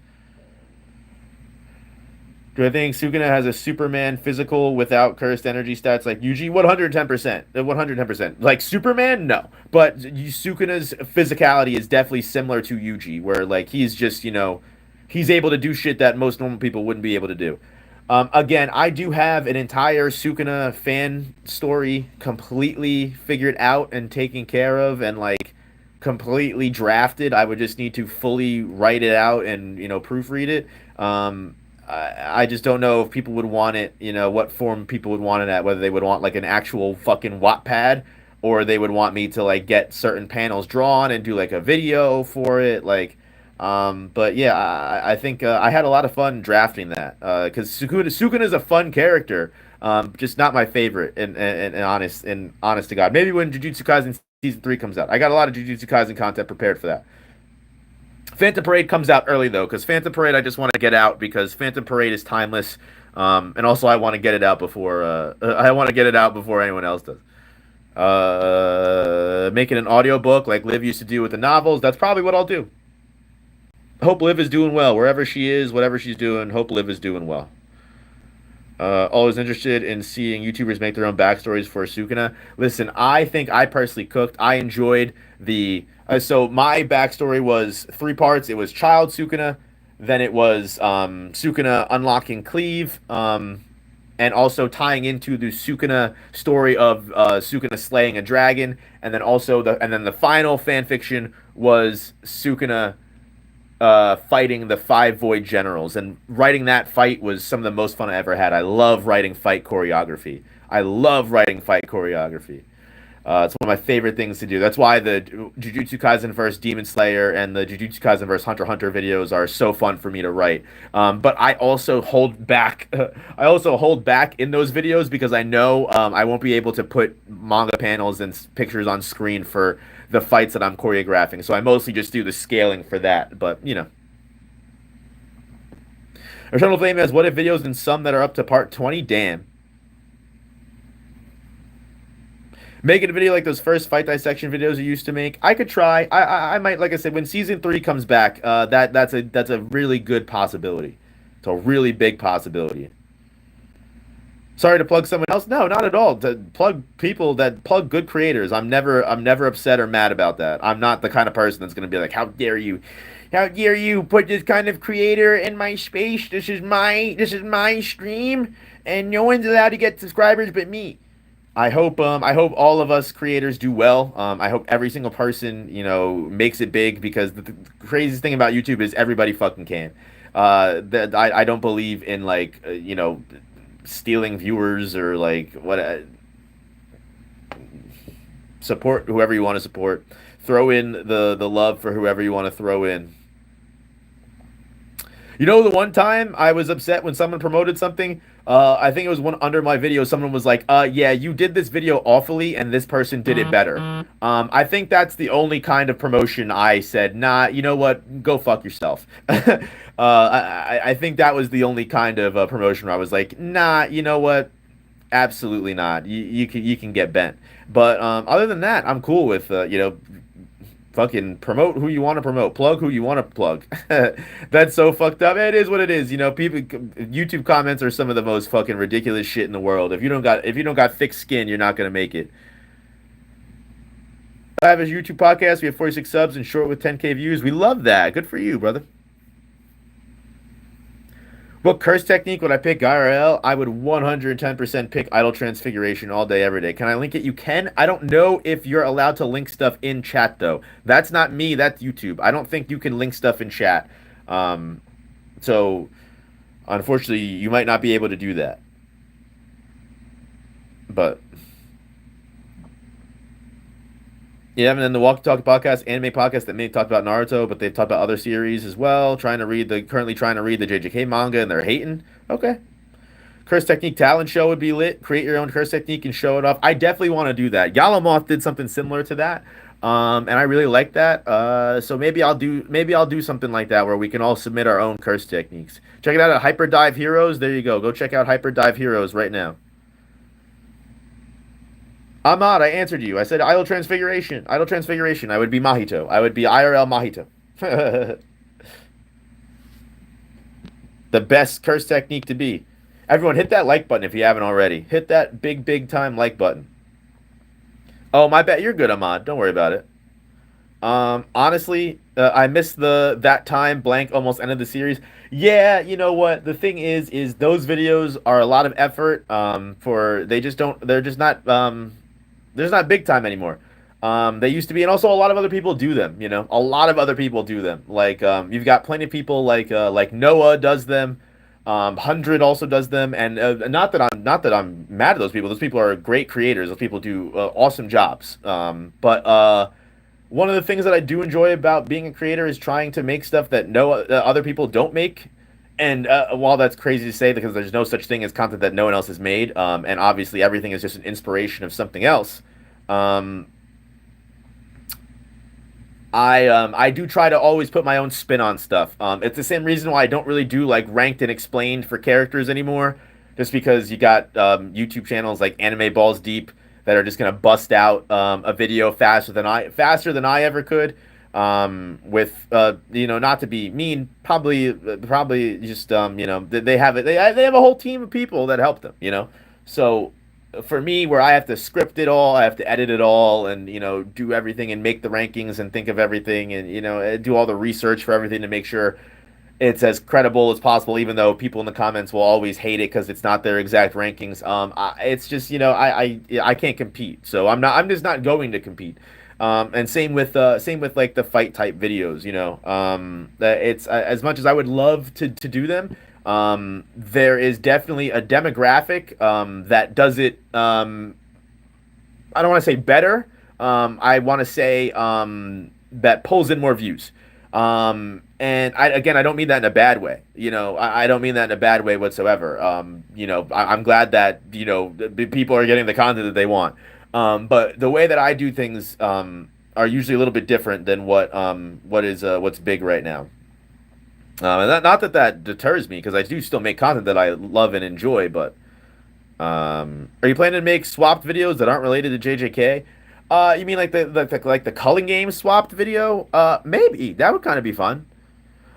Do I think Sukuna has a Superman physical without cursed energy stats like Yuji? 110%. 110%. Like Superman? No. But Sukuna's physicality is definitely similar to Yuji, where like he's just, he's able to do shit that most normal people wouldn't be able to do. Again, I do have an entire Sukuna fan story completely figured out and taken care of and like completely drafted. I would just need to fully write it out and proofread it. I just don't know if people would want it, what form people would want it at, whether they would want like an actual fucking Wattpad or they would want me to like get certain panels drawn and do like a video for it. But yeah, I think I had a lot of fun drafting that because Sukuna is a fun character, just not my favorite. And honest to God, maybe when Jujutsu Kaisen season 3 comes out, I got a lot of Jujutsu Kaisen content prepared for that. Phantom Parade comes out early though, because Phantom Parade I just want to get out because Phantom Parade is timeless, and also I want to get it out before anyone else does. Making an audiobook like Liv used to do with the novels. That's probably what I'll do. Hope Liv is doing well wherever she is, whatever she's doing. Hope Liv is doing well. Always interested in seeing YouTubers make their own backstories for Sukuna. Listen, I think I personally cooked. I enjoyed the. So my backstory was 3 parts. It was Child Sukuna, then it was Sukuna unlocking Cleave, and also tying into the Sukuna story of Sukuna slaying a dragon, and then the final fan fiction was Sukuna fighting the 5 Void Generals. And writing that fight was some of the most fun I ever had. I love writing fight choreography. It's one of my favorite things to do. That's why the Jujutsu Kaisen vs. Demon Slayer and the Jujutsu Kaisen vs. Hunter x Hunter videos are so fun for me to write. But I also hold back. I also hold back in those videos because I know I won't be able to put manga panels and pictures on screen for the fights that I'm choreographing. So I mostly just do the scaling for that. But Eternal Flame has what if videos and some that are up to part 20. Damn. Making a video like those first fight dissection videos you used to make, I could try. I might, like I said, when season 3 comes back, that's a really good possibility. It's a really big possibility. Sorry to plug someone else. No, not at all. To plug people that plug good creators. I'm never upset or mad about that. I'm not the kind of person that's gonna be like, how dare you? How dare you put this kind of creator in my space? This is my stream, and no one's allowed to get subscribers but me. I hope all of us creators do well. I hope every single person makes it big because the craziest thing about YouTube is everybody fucking can. That I don't believe in like stealing viewers or like what. Support whoever you want to support. Throw in the love for whoever you want to throw in. The one time I was upset when someone promoted something, I think it was one under my video, someone was like, yeah, you did this video awfully and this person did it better. I think that's the only kind of promotion I said, nah, you know what, go fuck yourself. I think that was the only kind of promotion where I was like, nah, you know what, absolutely not. You can get bent. But other than that, I'm cool with, fucking promote who you want to promote, plug who you want to plug. That's so fucked up. It is what it is. You know, people YouTube comments are some of the most fucking ridiculous shit in the world. If you don't got thick skin, you're not gonna make it. I have a YouTube podcast. We have 46 subs and short with 10K views. We love that. Good for you, brother. What curse technique would I pick IRL? I would 110% pick idle transfiguration all day, every day. Can I link it? You can. I don't know if you're allowed to link stuff in chat, though. That's not me. That's YouTube. I don't think you can link stuff in chat. Um, so, unfortunately, you might not be able to do that. But yeah, and then the Walkie Talkie podcast, anime podcast that may talk about Naruto, but they've talked about other series as well. Currently trying to read the JJK manga, and they're hating. Okay, curse technique talent show would be lit. Create your own curse technique and show it off. I definitely want to do that. Yalamoth did something similar to that, and I really like that. So maybe I'll do something like that where we can all submit our own curse techniques. Check it out at Hyper Dive Heroes. There you go. Go check out Hyper Dive Heroes right now. Ahmad, I answered you. I said idle transfiguration. Idle transfiguration. I would be Mahito. I would be IRL Mahito. The best curse technique to be. Everyone, hit that like button if you haven't already. Hit that big, big time like button. Oh, my bad. You're good, Ahmad. Don't worry about it. Honestly, I missed the that time blank almost end of the series. Yeah, you know what? The thing is those videos are a lot of effort. For they just don't. They're just not. There's not big time anymore. They used to be, and also a lot of other people do them. You know, a lot of other people do them. Like you've got plenty of people like Noah does them. 100 also does them, and not that I'm mad at those people. Those people are great creators. Those people do awesome jobs. But one of the things that I do enjoy about being a creator is trying to make stuff that no other people don't make. And while that's crazy to say, because there's no such thing as content that no one else has made, and obviously everything is just an inspiration of something else. Um, I do try to always put my own spin on stuff. It's the same reason why I don't really do like ranked and explained for characters anymore, just because you got YouTube channels like Anime Balls Deep that are just gonna bust out a video faster than I ever could. With not to be mean, probably just they have a whole team of people that help them. So for me, where I have to script it all, I have to edit it all, and do everything and make the rankings and think of everything, and do all the research for everything to make sure it's as credible as possible, even though people in the comments will always hate it because it's not their exact rankings. It's just I can't compete, so I'm just not going to compete. And same with like the fight type videos. That it's as much as I would love to do them. There is definitely a demographic that does it. I don't want to say better. I want to say that pulls in more views. And I don't mean that in a bad way. I don't mean that in a bad way whatsoever. I'm glad that people are getting the content that they want. But the way that I do things are usually a little bit different than what's big right now. And not that deters me, because I do still make content that I love and enjoy. But are you planning to make swapped videos that aren't related to JJK? You mean like the culling game swapped video? Maybe that would kind of be fun.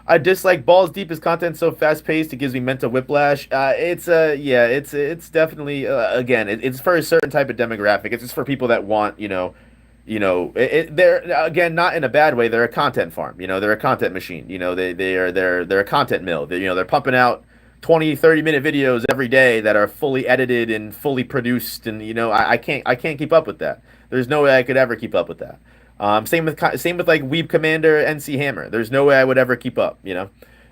I dislike Balls Deep. His content so fast paced, it gives me mental whiplash. It's definitely it's for a certain type of demographic. It's just for people that want they're again not in a bad way. They're a content farm. They're a content machine. They're a content mill. They're pumping out 20-30 minute videos every day that are fully edited and fully produced, and I can't keep up with that. There's no way I could ever keep up with that. Same with like Weeb Commander, NC Hammer. There's no way I would ever keep up.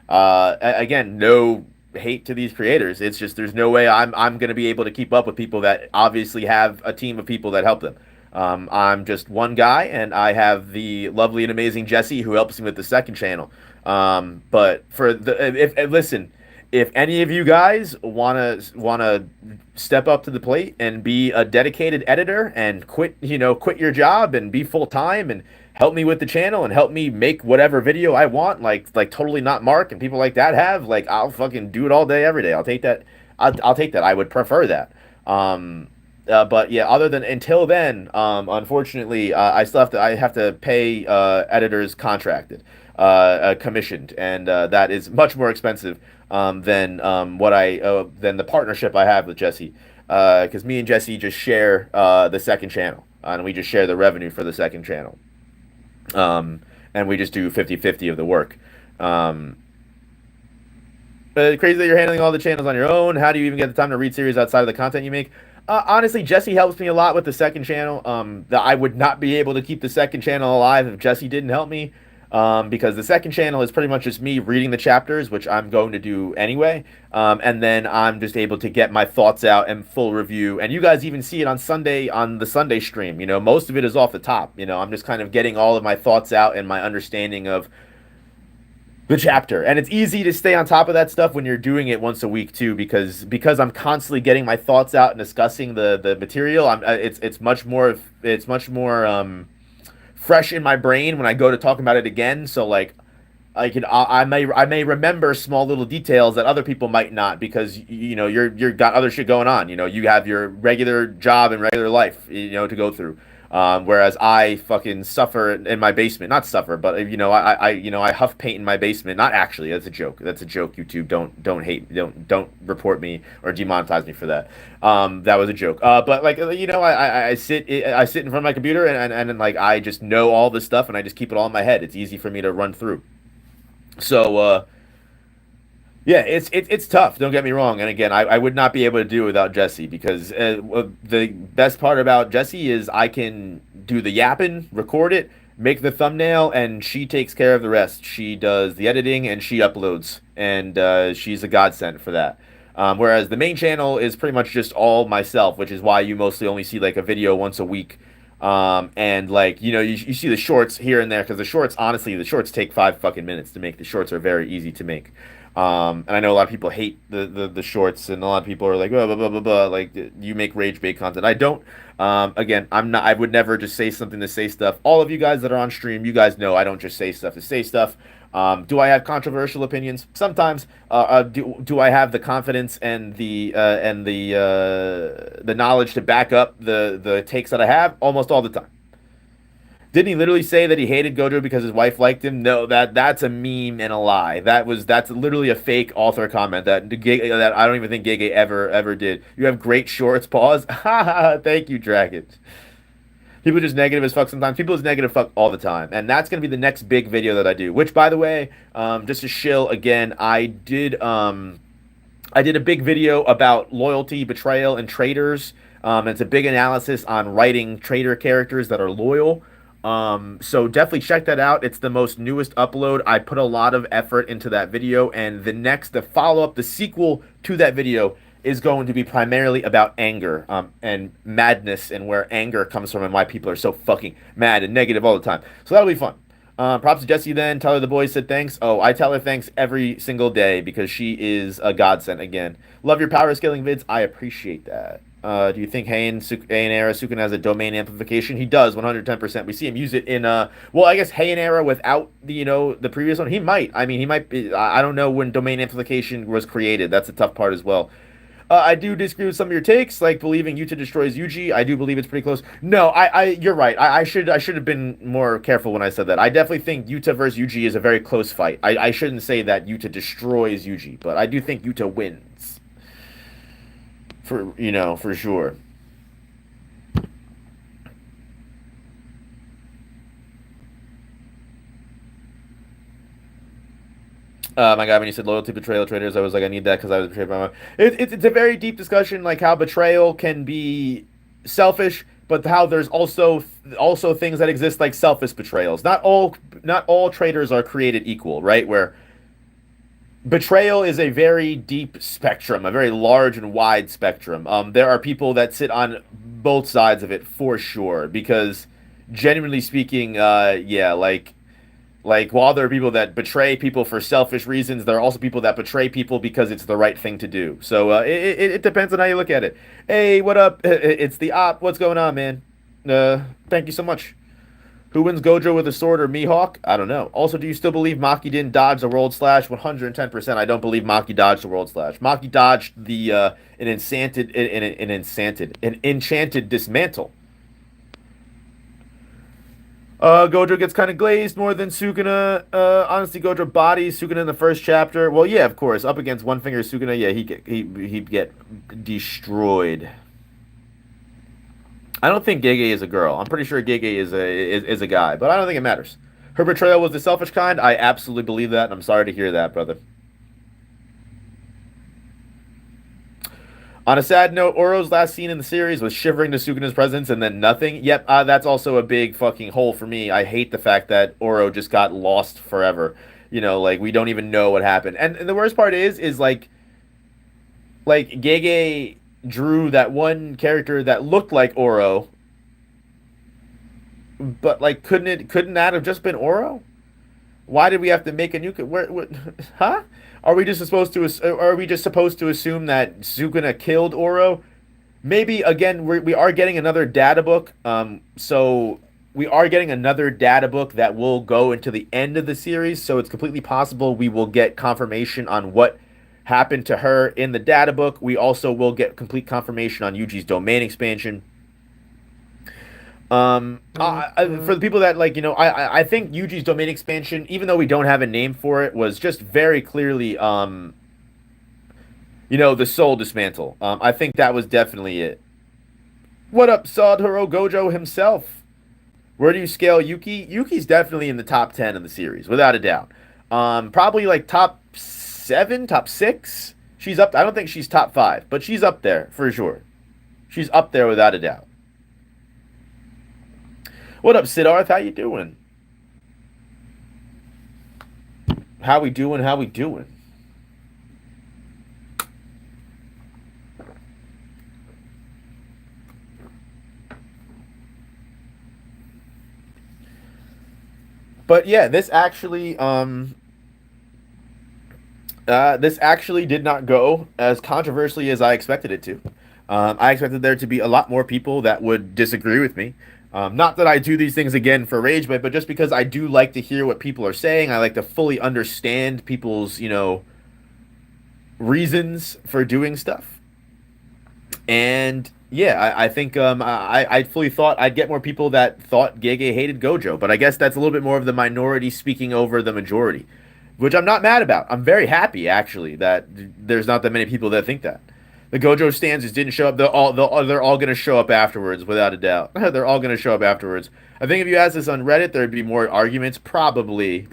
Again, no hate to these creators. It's just there's no way I'm gonna be able to keep up with people that obviously have a team of people that help them. I'm just one guy, and I have the lovely and amazing Jesse who helps me with the second channel. But for if listen, if any of you guys wanna step up to the plate and be a dedicated editor and quit your job and be full time and help me with the channel and help me make whatever video I want, like totally not Mark and people like that have, like, I'll fucking do it all day every day. I'll take that. I'll take that. I would prefer that. But yeah, other than until then, unfortunately, I have to pay editors contracted, commissioned, and that is much more expensive than what I than the partnership I have with Jesse, because me and Jesse just share the second channel, and we just share the revenue for the second channel, and we just do 50-50 of the work. Um, Crazy that you're handling all the channels on your own. How do you even get the time to read series outside of the content you make? Honestly, Jesse helps me a lot with the second channel. I would not be able to keep the second channel alive if Jesse didn't help me. Because the second channel is pretty much just me reading the chapters, which I'm going to do anyway. And then I'm just able to get my thoughts out and full review. And you guys even see it on Sunday on the Sunday stream. You know, most of it is off the top. You know, I'm just kind of getting all of my thoughts out and my understanding of the chapter. And it's easy to stay on top of that stuff when you're doing it once a week too, because I'm constantly getting my thoughts out and discussing the material. It's much more fresh in my brain when I go to talk about it again. So like I may remember small little details that other people might not, because you know you're got other shit going on. You know, you have your regular job and regular life, you know, to go through. Whereas I fucking suffer in my basement. Not suffer, but you know, I huff paint in my basement. Not actually. That's a joke. That's a joke. YouTube, don't hate. Don't report me or demonetize me for that. That was a joke. But like you know, I sit in front of my computer, and like I just know all this stuff, and I just keep it all in my head. It's easy for me to run through. So yeah, it's tough. Don't get me wrong. And again, I would not be able to do it without Jesse, because the best part about Jesse is I can do the yapping, record it, make the thumbnail, and she takes care of the rest. She does the editing and she uploads, and she's a godsend for that. Whereas the main channel is pretty much just all myself, which is why you mostly only see like a video once a week. And like, you know, you see the shorts here and there, because the shorts, honestly, the shorts take 5 fucking minutes to make. The shorts are very easy to make. And I know a lot of people hate the shorts, and a lot of people are like, blah, blah, blah, blah, blah, like, you make rage bait content. I don't. Again, I would never just say something to say stuff. All of you guys that are on stream, you guys know I don't just say stuff to say stuff. Do I have controversial opinions? Sometimes. Do I have the confidence and the knowledge to back up the takes that I have? Almost all the time. Didn't he literally say that he hated Gojo because his wife liked him? No, that's a meme and a lie. That's literally a fake author comment that I don't even think Gege ever did. You have great shorts. Pause. Thank you, Dragon. People are just negative as fuck sometimes. People is negative fuck all the time. And that's going to be the next big video that I do. Which, by the way, just to shill again, I did a big video about loyalty, betrayal, and traitors. It's a big analysis on writing traitor characters that are loyal. So definitely check that out. It's the most newest upload. I put a lot of effort into that video, and the follow-up, the sequel to that video is going to be primarily about anger, and madness, and where anger comes from and why people are so fucking mad and negative all the time. So that'll be fun. Props to Jessie then. Tell her the boys said thanks. Oh, I tell her thanks every single day because she is a godsend again. Love your power scaling vids. I appreciate that. Do you think Heian Era Sukuna has a domain amplification? He does, 110%. We see him use it in well, I guess Heian Era without the previous one. He might. I mean, he might be. I don't know when domain amplification was created. That's the tough part as well. I do disagree with some of your takes, like believing Yuta destroys Yuji. I do believe it's pretty close. No, you're right. I should have been more careful when I said that. I definitely think Yuta versus Yuji is a very close fight. I shouldn't say that Yuta destroys Yuji, but I do think Yuta wins. For sure. My God, when you said loyalty, betrayal, traitors, I was like, I need that because I was betrayed by my. It's a very deep discussion, like how betrayal can be selfish, but how there's also things that exist like selfish betrayals. Not all traitors are created equal, right? Where betrayal is a very deep spectrum, a very large and wide spectrum. There are people that sit on both sides of it for sure, because genuinely speaking, yeah, like while there are people that betray people for selfish reasons, there are also people that betray people because it's the right thing to do. So it depends on how you look at it. Hey, what up? It's the op. What's going on, man? Thank you so much. Who wins Gojo with a sword or Mihawk? I don't know. Also, do you still believe Maki didn't dodge the world slash? 110%. I don't believe Maki dodged the world slash. Maki dodged the an enchanted dismantle. Gojo gets kind of glazed more than Sukuna. Honestly, Gojo bodies Sukuna in the first chapter. Well, yeah, of course, up against One Finger Sukuna, yeah, he'd get destroyed. I don't think Gege is a girl. I'm pretty sure Gege is a guy, but I don't think it matters. Her betrayal was the selfish kind. I absolutely believe that, and I'm sorry to hear that, brother. On a sad note, Oro's last scene in the series was shivering to Sukuna's presence and then nothing. Yep, that's also a big fucking hole for me. I hate the fact that Oro just got lost forever. You know, like we don't even know what happened. And the worst part is like Gege drew that one character that looked like Oro, but like couldn't that have just been Oro? Why did we have to make a new? Huh? Are we just supposed to? Are we just supposed to assume that Sukuna killed Oro? Maybe again we are getting another data book. So we are getting another data book that will go into the end of the series. So it's completely possible we will get confirmation on what happened to her in the data book. We also will get complete confirmation on Yuji's domain expansion. For the people that like, I think Yuji's domain expansion, even though we don't have a name for it, was just very clearly, the soul dismantle. I think that was definitely it. What up, Sadhuro Gojo himself? Where do you scale Yuki? Yuki's definitely in the top 10 of the series, without a doubt. Probably like top 7, top 6. She's up. I don't think she's top 5, but she's up there for sure. She's up there without a doubt. What up, Siddharth? How you doing? How we doing? How we doing? But yeah, this actually did not go as controversially as I expected it to. I expected there to be a lot more people that would disagree with me. Not that I do these things again for rage, but just because I do like to hear what people are saying. I like to fully understand people's, reasons for doing stuff. And yeah, I think I fully thought I'd get more people that thought Gege hated Gojo, but I guess that's a little bit more of the minority speaking over the majority, which I'm not mad about. I'm very happy actually that there's not that many people that think that. The Gojo stands just didn't show up. They're all going to show up afterwards, without a doubt. They're all going to show up afterwards. I think if you asked this on Reddit, there'd be more arguments. Probably.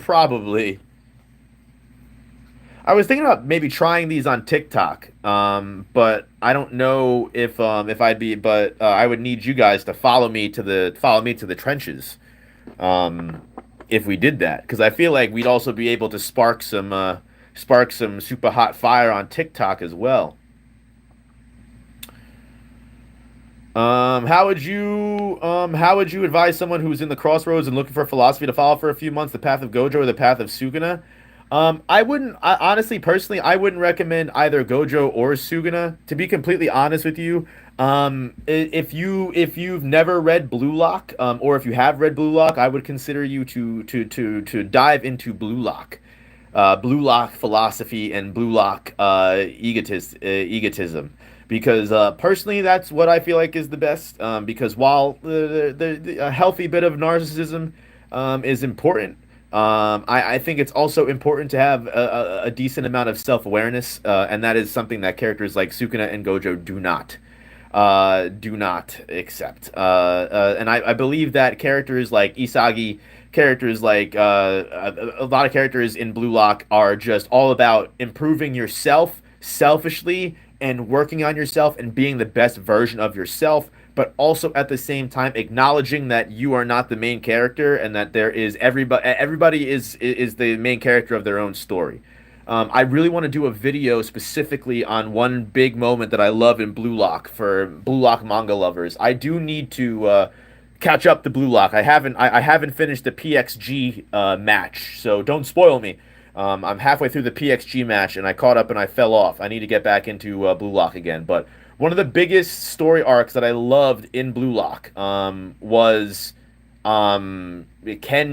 I was thinking about maybe trying these on TikTok, but I don't know if I'd be. But I would need you guys to follow me to the trenches, if we did that, because I feel like we'd also be able to spark some super hot fire on TikTok as well. How would you advise someone who's in the crossroads and looking for philosophy to follow for a few months, the path of Gojo or the path of Sukuna? Honestly, personally, I wouldn't recommend either Gojo or Suguna. To be completely honest with you, if you've never read Blue Lock, or if you have read Blue Lock, I would consider you to dive into Blue Lock. Blue Lock philosophy and Blue Lock egotism, because personally that's what I feel like is the best, because while a healthy bit of narcissism is important, I think it's also important to have a decent amount of self-awareness, and that is something that characters like Sukuna and Gojo do not accept, and I believe that characters like Isagi, characters like a lot of characters in Blue Lock are just all about improving yourself selfishly and working on yourself and being the best version of yourself, but also at the same time acknowledging that you are not the main character and that there is everybody is the main character of their own story. I really want to do a video specifically on one big moment that I love in Blue Lock for Blue Lock manga lovers. I do need to catch up to Blue Lock. I haven't finished the PXG match, so don't spoil me. I'm halfway through the PXG match and I caught up and I fell off. I need to get back into Blue Lock again. But one of the biggest story arcs that I loved in Blue Lock was Ken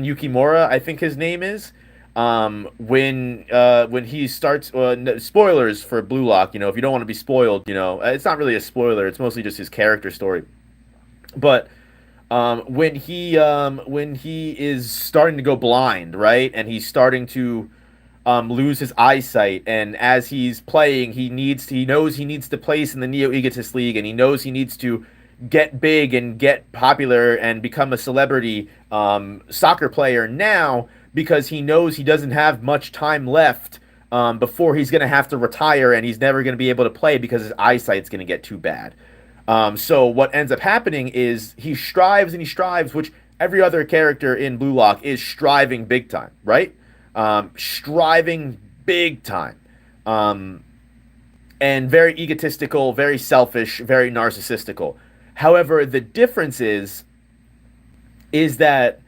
Yukimura, I think his name is. When he starts, spoilers for Blue Lock, if you don't want to be spoiled, it's not really a spoiler. It's mostly just his character story. But when he is starting to go blind, right, and he's starting to lose his eyesight, and as he's playing, he knows he needs to place in the Neo Egotist League, and he knows he needs to get big and get popular and become a celebrity soccer player now because he knows he doesn't have much time left before he's going to have to retire and he's never going to be able to play because his eyesight's going to get too bad. So what ends up happening is he strives and he strives, which every other character in Blue Lock is striving big time, right? Striving big time. And very egotistical, very selfish, very narcissistical. However, the difference is that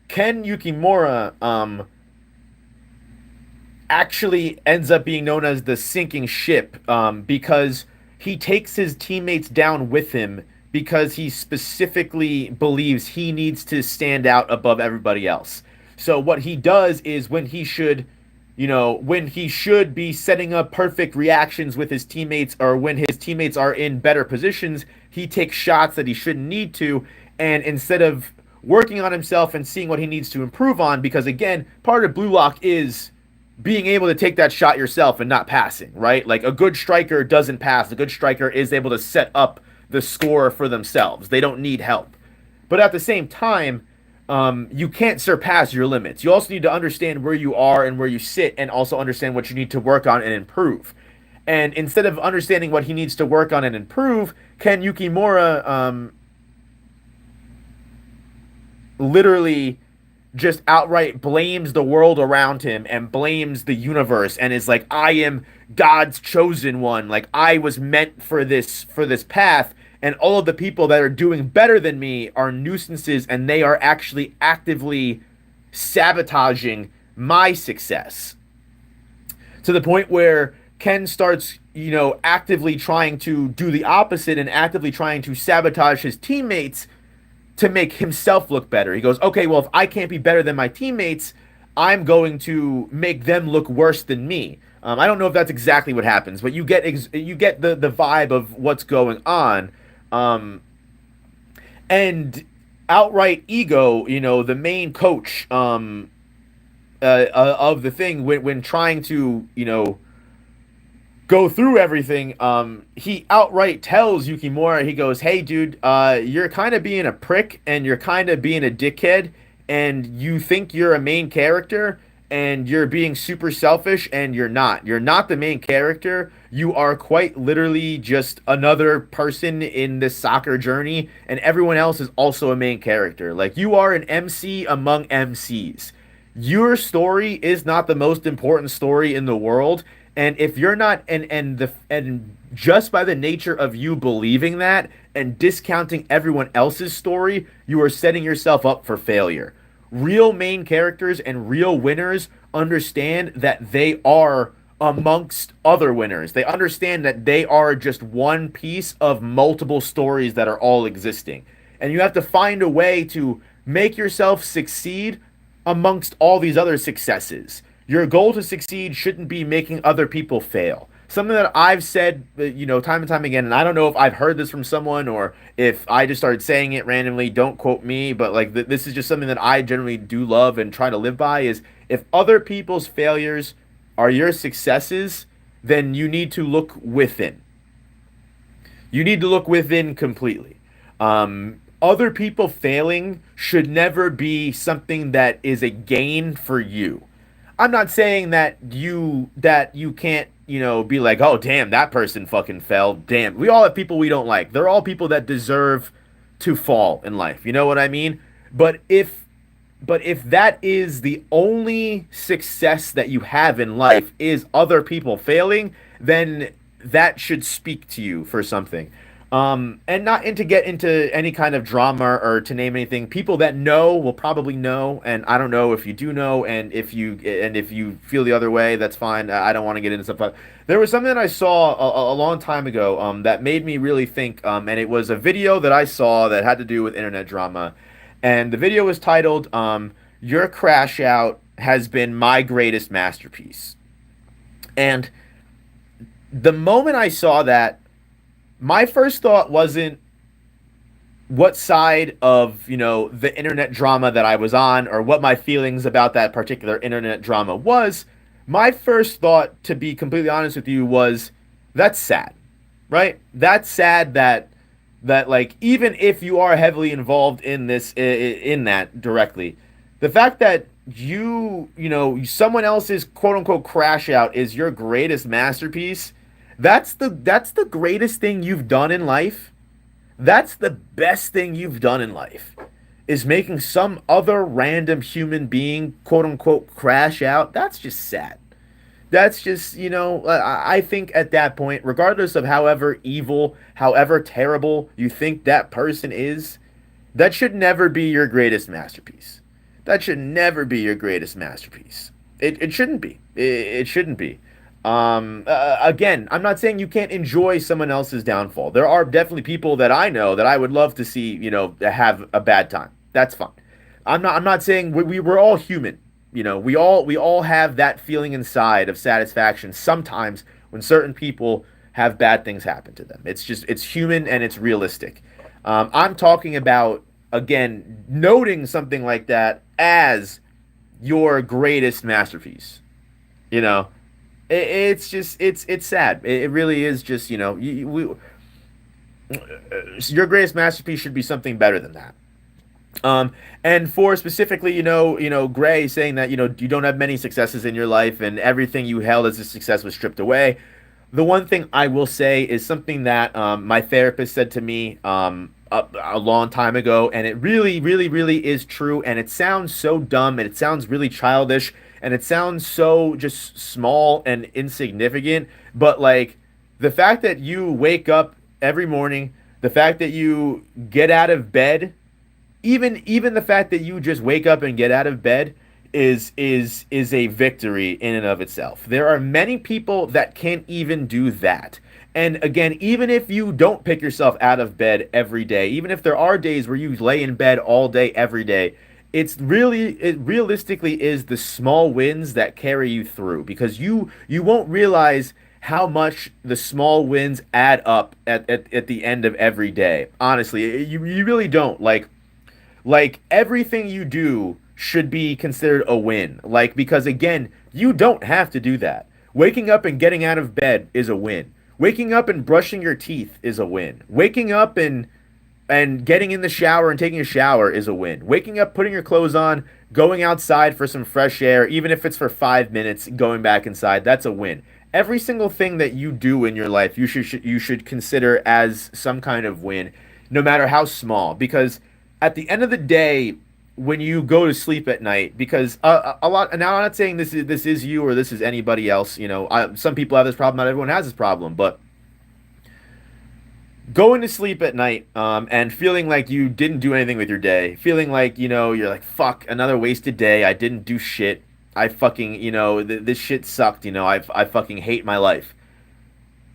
Ken Yukimura actually ends up being known as the sinking ship because he takes his teammates down with him because he specifically believes he needs to stand out above everybody else. So what he does is when he should be setting up perfect reactions with his teammates or when his teammates are in better positions, he takes shots that he shouldn't need to. And instead of working on himself and seeing what he needs to improve on, because again, part of Blue Lock is being able to take that shot yourself and not passing, right? Like a good striker doesn't pass. A good striker is able to set up the score for themselves. They don't need help. But at the same time, you can't surpass your limits. You also need to understand where you are and where you sit and also understand what you need to work on and improve. And instead of understanding what he needs to work on and improve, Ken Yukimura literally just outright blames the world around him and blames the universe and is like, I am God's chosen one. Like I was meant for this path, and all of the people that are doing better than me are nuisances and they are actually actively sabotaging my success. To the point where Ken starts, actively trying to do the opposite and actively trying to sabotage his teammates to make himself look better. He goes, okay, well, if I can't be better than my teammates, I'm going to make them look worse than me. I don't know if that's exactly what happens, but you get the vibe of what's going on. And outright ego, the main coach of the thing when trying to, go through everything, he outright tells Yukimura, he goes, hey, dude, you're kind of being a prick and you're kind of being a dickhead and you think you're a main character and you're being super selfish and you're not. You're not the main character. You are quite literally just another person in this soccer journey and everyone else is also a main character. Like you are an MC among MCs. Your story is not the most important story in the world. And if you're not, and just by the nature of you believing that and discounting everyone else's story, you are setting yourself up for failure. Real main characters and real winners understand that they are amongst other winners. They understand that they are just one piece of multiple stories that are all existing. And you have to find a way to make yourself succeed amongst all these other successes. Your goal to succeed shouldn't be making other people fail. Something that I've said, time and time again, and I don't know if I've heard this from someone or if I just started saying it randomly, don't quote me, but like this is just something that I generally do love and try to live by is if other people's failures are your successes, then you need to look within. You need to look within completely. Other people failing should never be something that is a gain for you. I'm not saying that you can't, be like, oh, damn, that person fucking fell. Damn. We all have people we don't like. They're all people that deserve to fall in life. You know what I mean? But if that is the only success that you have in life is other people failing, then that should speak to you for something. And not to get into any kind of drama or to name anything. People that know will probably know, and I don't know if you do know, and if you feel the other way, that's fine. I don't want to get into stuff. But there was something that I saw a long time ago that made me really think, and it was a video that I saw that had to do with internet drama, And the video was titled, "Your Crash Out Has Been My Greatest Masterpiece." And the moment I saw that, my first thought wasn't what side of the internet drama that I was on or what my feelings about that particular internet drama was. My first thought, to be completely honest with you, was that's sad, right? That's sad that like, even if you are heavily involved in this, in that directly, the fact that someone else's quote unquote crash out is your greatest masterpiece. That's the greatest thing you've done in life. That's the best thing you've done in life, is making some other random human being, quote unquote, crash out. That's just sad. That's just, I think at that point, regardless of however evil, however terrible you think that person is, that should never be your greatest masterpiece. That should never be your greatest masterpiece. It shouldn't be. It shouldn't be. Again, I'm not saying you can't enjoy someone else's downfall. There are definitely people that I know that I would love to see, have a bad time. That's fine. I'm not saying we're all human. We all have that feeling inside of satisfaction sometimes when certain people have bad things happen to them. It's human and it's realistic. I'm talking about, again, noting something like that as your greatest masterpiece. You know, it's just it's sad. It really is just, your greatest masterpiece should be something better than that. And for specifically, Gray saying that, you don't have many successes in your life and everything you held as a success was stripped away. The one thing I will say is something that my therapist said to me a long time ago, and it really, really, really is true. And it sounds so dumb, and it sounds really childish, and it sounds so just small and insignificant. But like, the fact that you wake up every morning, the fact that you get out of bed, even the fact that you just wake up and get out of bed is a victory in and of itself. There are many people that can't even do that. And again, even if you don't pick yourself out of bed every day, even if there are days where you lay in bed all day every day, it realistically is the small wins that carry you through, because you won't realize how much the small wins add up at the end of every day. Honestly, you really don't. Like, everything you do should be considered a win. Like, because again, you don't have to do that. Waking up and getting out of bed is a win. Waking up and brushing your teeth is a win. Waking up and getting in the shower and taking a shower is a win. Waking up, putting your clothes on, going outside for some fresh air, even if it's for 5 minutes, going back inside, that's a win. Every single thing that you do in your life, you should consider as some kind of win, no matter how small. Because at the end of the day, when you go to sleep at night, because a lot, and now I'm not saying this is you or this is anybody else. Some people have this problem. Not everyone has this problem, but going to sleep at night, and feeling like you didn't do anything with your day, feeling like, you're like, fuck, another wasted day. I didn't do shit. I fucking, this shit sucked. I fucking hate my life.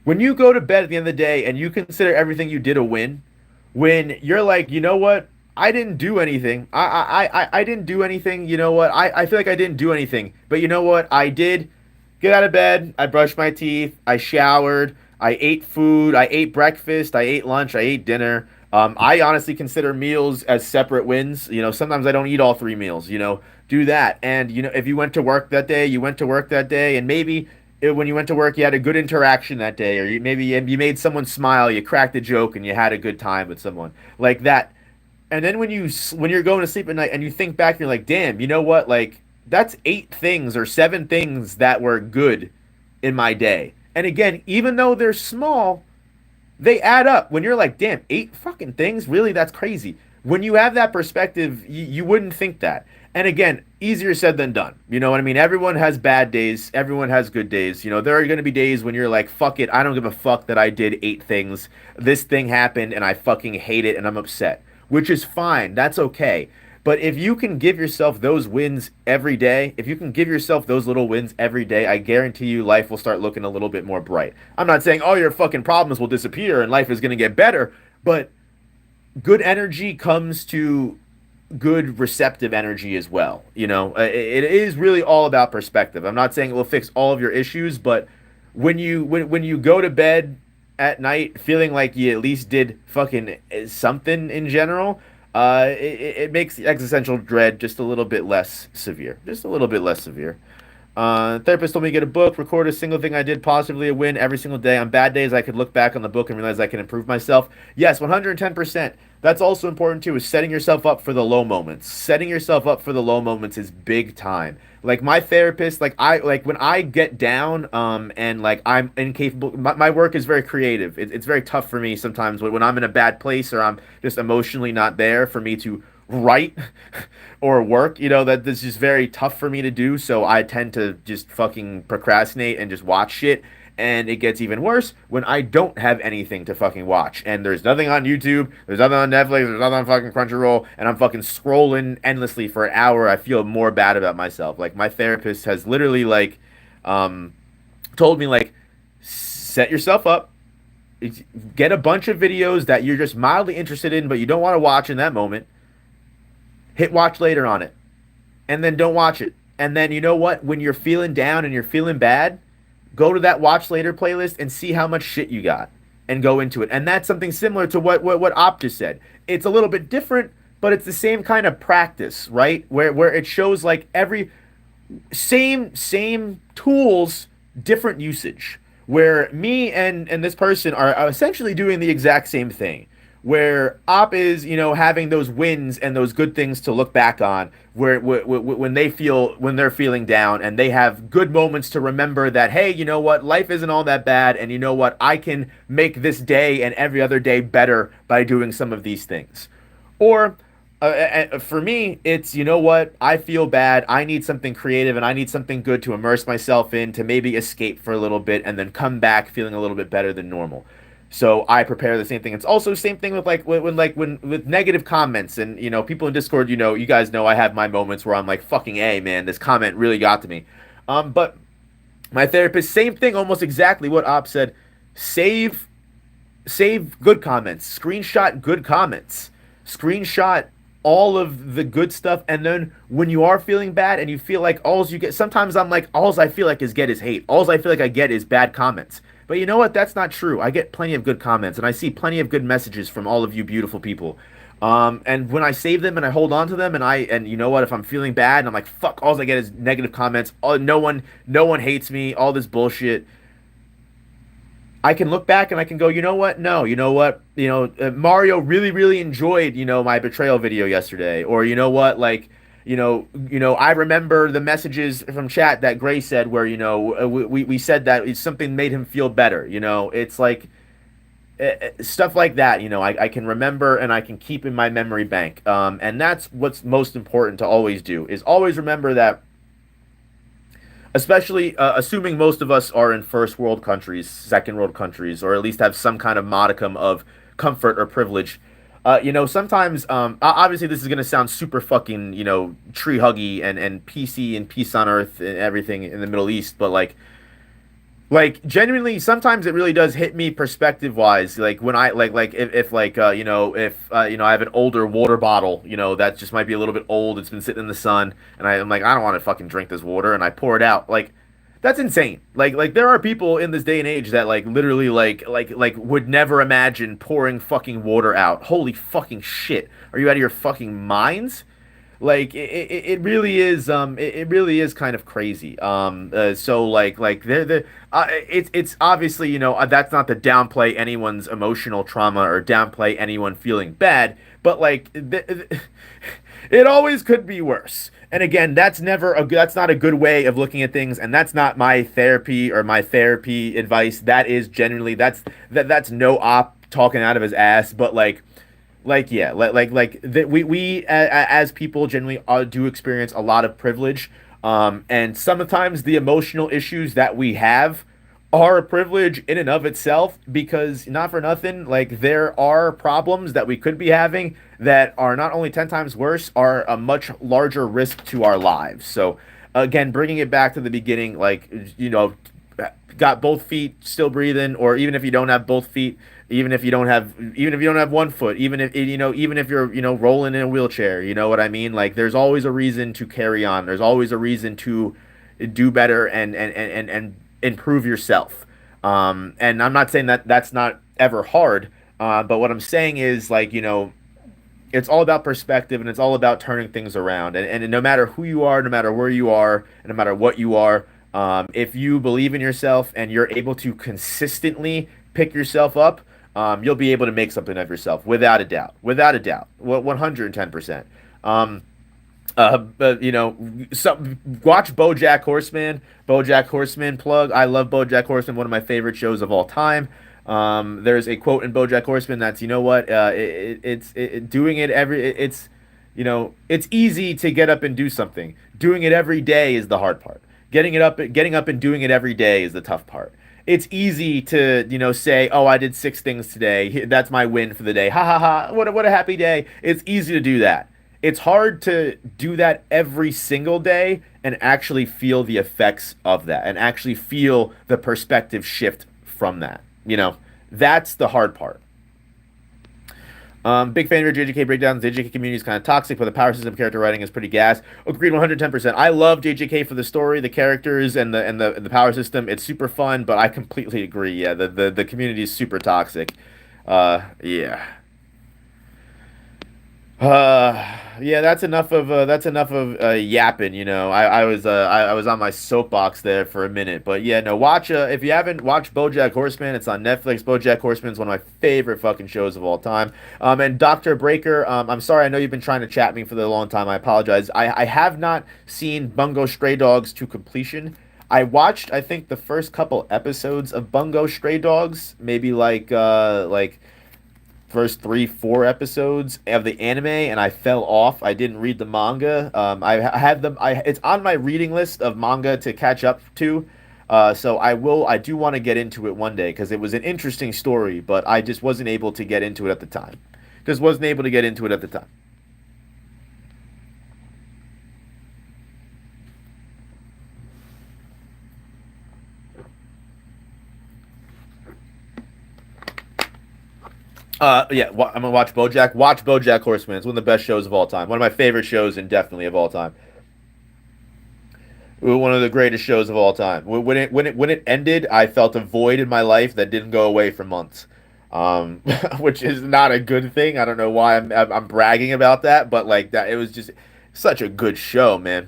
When you go to bed at the end of the day and you consider everything you did a win, when you're like, you know what? I didn't do anything. I didn't do anything. You know what? I feel like I didn't do anything. But you know what? I did get out of bed. I brushed my teeth. I showered. I ate food. I ate breakfast. I ate lunch. I ate dinner. I honestly consider meals as separate wins. Sometimes I don't eat all three meals. Do that. And, if you went to work that day, you went to work that day. And maybe when you went to work, you had a good interaction that day. Or maybe you made someone smile. You cracked a joke and you had a good time with someone. Like that. And then when you're going to sleep at night and you think back, you're like, damn, you know what? Like, that's 8 things or 7 things that were good in my day. And again, even though they're small, they add up. When you're like, damn, 8 fucking things? Really? That's crazy. When you have that perspective, you wouldn't think that. And again, easier said than done. You know what I mean? Everyone has bad days. Everyone has good days. There are going to be days when you're like, fuck it. I don't give a fuck that I did 8 things. This thing happened and I fucking hate it and I'm upset, which is fine. That's okay. But if you can give yourself those wins every day, if you can give yourself those little wins every day, I guarantee you life will start looking a little bit more bright. I'm not saying all your fucking problems will disappear and life is going to get better, but good energy comes to good receptive energy as well. It is really all about perspective. I'm not saying it will fix all of your issues, but when you go to bed at night feeling like you at least did fucking something in general, it makes the existential dread just a little bit less severe. Just a little bit less severe. Therapist told me to get a book, record a single thing I did positively a win every single day. On bad days, I could look back on the book and realize I can improve myself. Yes, 110%. That's also important too, is setting yourself up for the low moments. Setting yourself up for the low moments is big time. Like my therapist, like when I get down, and like I'm incapable. My work is very creative. It's very tough for me sometimes when I'm in a bad place or I'm just emotionally not there for me to write or work. That this is very tough for me to do, so I tend to just fucking procrastinate and just watch shit. And it gets even worse when I don't have anything to fucking watch and there's nothing on YouTube, there's nothing on Netflix, there's nothing on fucking Crunchyroll, and I'm fucking scrolling endlessly for an hour. I feel more bad about myself. Like my therapist has literally like told me, like, set yourself up, get a bunch of videos that you're just mildly interested in but you don't want to watch in that moment, hit watch later on it, and then don't watch it. And then, you know what? When you're feeling down and you're feeling bad, go to that watch later playlist and see how much shit you got and go into it. And that's something similar to what Op just said. It's a little bit different, but it's the same kind of practice, right? Where it shows like every same tools, different usage. Where me and this person are essentially doing the exact same thing. Where Op is, having those wins and those good things to look back on, where when they're feeling down and they have good moments to remember that, hey, you know what, life isn't all that bad, and you know what, I can make this day and every other day better by doing some of these things. Or for me, it's, you know what, I feel bad, I need something creative and I need something good to immerse myself in to maybe escape for a little bit and then come back feeling a little bit better than normal. So I prepare the same thing. It's also the same thing with when with negative comments and people in Discord. You guys know I have my moments where I'm like, fucking A, man, this comment really got to me. But my therapist, same thing, almost exactly what Op said. Save good comments, screenshot good comments, screenshot all of the good stuff, and then when you are feeling bad and you feel like alls you get, sometimes I'm like, alls I feel like is hate, alls I feel like I get is bad comments. But you know what? That's not true. I get plenty of good comments, and I see plenty of good messages from all of you beautiful people. And when I save them and I hold on to them, and you know what? If I'm feeling bad and I'm like, fuck, all I get is negative comments. No one hates me. All this bullshit. I can look back and I can go, you know what? No, you know what? Mario really, really enjoyed, my betrayal video yesterday. Or you know what? Like, I remember the messages from chat that Gray said where, we said that something made him feel better. It's like stuff like that. I can remember and I can keep in my memory bank. And that's what's most important to always do, is always remember that. Especially assuming most of us are in first world countries, second world countries, or at least have some kind of modicum of comfort or privilege. Sometimes, obviously this is going to sound super fucking, tree huggy and PC and peace on earth and everything in the Middle East, but genuinely, sometimes it really does hit me perspective wise. Like when I if I have an older water bottle, that just might be a little bit old. It's been sitting in the sun, and I'm like, I don't want to fucking drink this water, and I pour it out. Like, that's insane. Like there are people in this day and age that literally would never imagine pouring fucking water out. Holy fucking shit! Are you out of your fucking minds? It really is it really is kind of crazy. So it's obviously, that's not to downplay anyone's emotional trauma or downplay anyone feeling bad, but it always could be worse. And again, that's not a good way of looking at things, and that's not my therapy or my therapy advice. That is genuinely that's no Op talking out of his ass, but we as people generally do experience a lot of privilege, and sometimes the emotional issues that we have are a privilege in and of itself, because not for nothing, there are problems that we could be having that are not only 10 times worse, are a much larger risk to our lives. So again, bringing it back to the beginning, got both feet, still breathing, or even if you don't have both feet, even if you don't have one foot, even if you're rolling in a wheelchair, you know what I mean? Like there's always a reason to carry on. There's always a reason to do better and improve yourself. And I'm not saying that that's not ever hard, but what I'm saying is like it's all about perspective and it's all about turning things around. And no matter who you are, no matter where you are, and no matter what you are, if you believe in yourself and you're able to consistently pick yourself up, you'll be able to make something of yourself without a doubt. Without a doubt. 110%. But watch BoJack Horseman. BoJack Horseman plug. I love BoJack Horseman. One of my favorite shows of all time. There's a quote in BoJack Horseman that's doing it it's easy to get up and do something. Doing it every day is the hard part. Getting up and doing it every day is the tough part. It's easy to say, oh, I did 6 things today. That's my win for the day. Ha ha ha! What a happy day. It's easy to do that. It's hard to do that every single day and actually feel the effects of that and actually feel the perspective shift from that. That's the hard part. Big fan of your JJK breakdowns. The JJK community is kind of toxic, but the power system character writing is pretty gas. Agreed, 110%. I love JJK for the story, the characters, and the power system. It's super fun, but I completely agree. Yeah, the community is super toxic. Yeah. Yeah, that's enough of yapping. I was on my soapbox there for a minute, but yeah, no. Watch if you haven't watched BoJack Horseman, it's on Netflix. BoJack Horseman is one of my favorite fucking shows of all time. And Doctor Breaker, I'm sorry, I know you've been trying to chat me for a long time. I apologize. I have not seen Bungo Stray Dogs to completion. I watched, I think, the first couple episodes of Bungo Stray Dogs, maybe like first 3 4 episodes of the anime, and I fell off. I didn't read the manga. I had them. It's on my reading list of manga to catch up to. So I do want to get into it one day because it was an interesting story, but I just wasn't able to get into it at the time. Just wasn't able to get into it at the time. Yeah, I'm gonna watch BoJack. Watch BoJack Horseman. It's one of the best shows of all time. One of my favorite shows, and definitely of all time. One of the greatest shows of all time. When it ended, I felt a void in my life that didn't go away for months, which is not a good thing. I don't know why I'm bragging about that, but like that, it was just such a good show, man.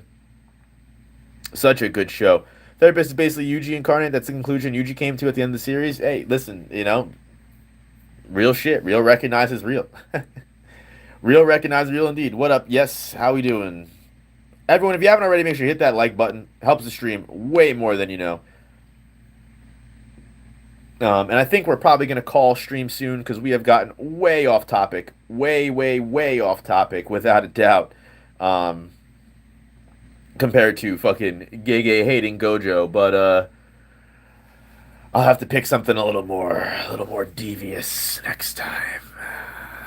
Such a good show. Therapist is basically Yuji incarnate. That's the conclusion Yuji came to at the end of the series. Hey, listen, real shit. Real recognizes real. Real recognizes real indeed. What up? Yes, how we doing? Everyone, if you haven't already, make sure you hit that like button. Helps the stream way more than you know. And I think we're probably going to call stream soon because we have gotten way off topic. Way, way, way off topic, without a doubt. Um, Compared to fucking Gege hating Gojo. But I'll have to pick something a little more devious next time.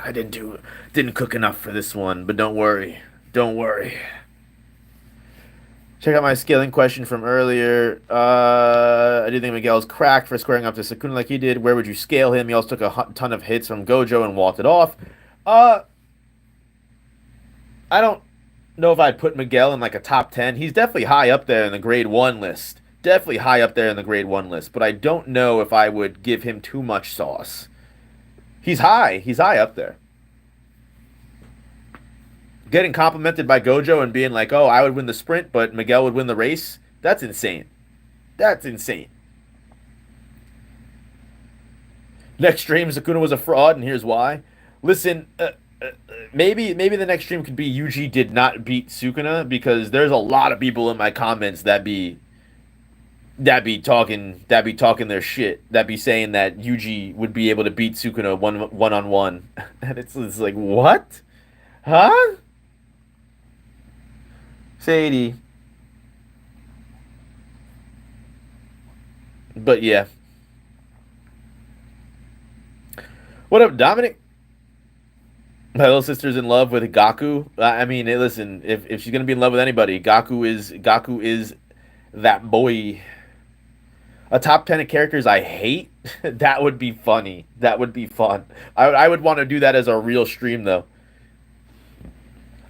I didn't cook enough for this one, but don't worry. Don't worry. Check out my scaling question from earlier. I do think Miguel's cracked for squaring up to Sukuna like he did. Where would you scale him? He also took a ton of hits from Gojo and walked it off. Uh, I don't know if I'd put Miguel in like a top 10. He's definitely high up there in the grade 1 list. Definitely high up there in the grade 1 list. But I don't know if I would give him too much sauce. He's high. He's high up there. Getting complimented by Gojo and being like, oh, I would win the sprint, but Miguel would win the race. That's insane. That's insane. Next stream, Sukuna was a fraud, and here's why. Listen, maybe the next stream could be Yuji did not beat Sukuna because there's a lot of people in my comments that be talking their shit, that be saying that Yuji would be able to beat Sukuna one on one, and it's like what, huh? Sadie. But yeah. What up, Dominic? My little sister's in love with Gaku. I mean, hey, listen, if she's gonna be in love with anybody, Gaku is that boy. A top 10 of characters I hate? That would be funny. That would be fun. I would want to do that as a real stream, though.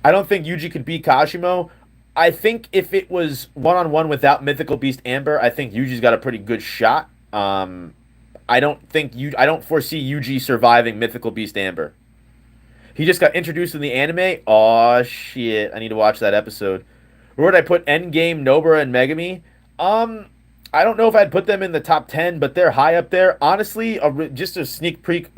I don't think Yuji could beat Kashimo. I think if it was one on one without Mythical Beast Amber, I think Yuji's got a pretty good shot. I don't foresee Yuji surviving Mythical Beast Amber. He just got introduced in the anime. Oh shit! I need to watch that episode. Where would I put Endgame, Nobara, and Megami? Um, I don't know if I'd put them in the top 10, but they're high up there. Honestly, just a sneak peek.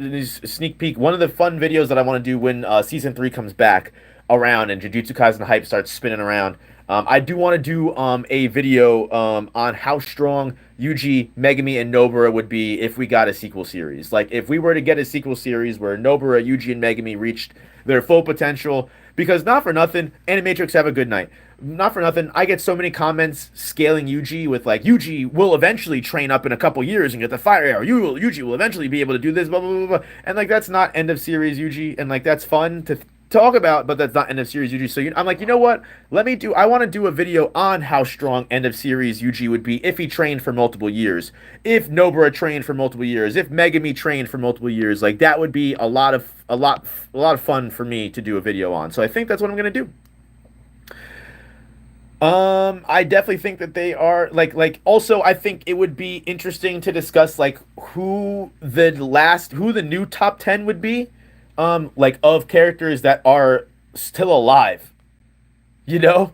Sneak peek. One of the fun videos that I want to do when season 3 comes back around and Jujutsu Kaisen hype starts spinning around. I do want to do a video on how strong Yuji, Megami, and Nobara would be if we got a sequel series. Like if we were to get a sequel series where Nobara, Yuji, and Megami reached their full potential. Because not for nothing, Animatrix have a good night. Not for nothing, I get so many comments scaling Yuji with like Yuji will eventually train up in a couple years and get the fire arrow. Yuji will eventually be able to do this, blah blah blah blah. And like that's not end of series Yuji, and like that's fun to talk about, but that's not end of series Yuji. So I'm like, you know what? I want to do a video on how strong end of series Yuji would be if he trained for multiple years, if Nobara trained for multiple years, if Megami trained for multiple years. Like that would be a lot of fun for me to do a video on. So I think that's what I'm gonna do. I definitely think that they are also I think it would be interesting to discuss like who the new top 10 would be like of characters that are still alive. You know?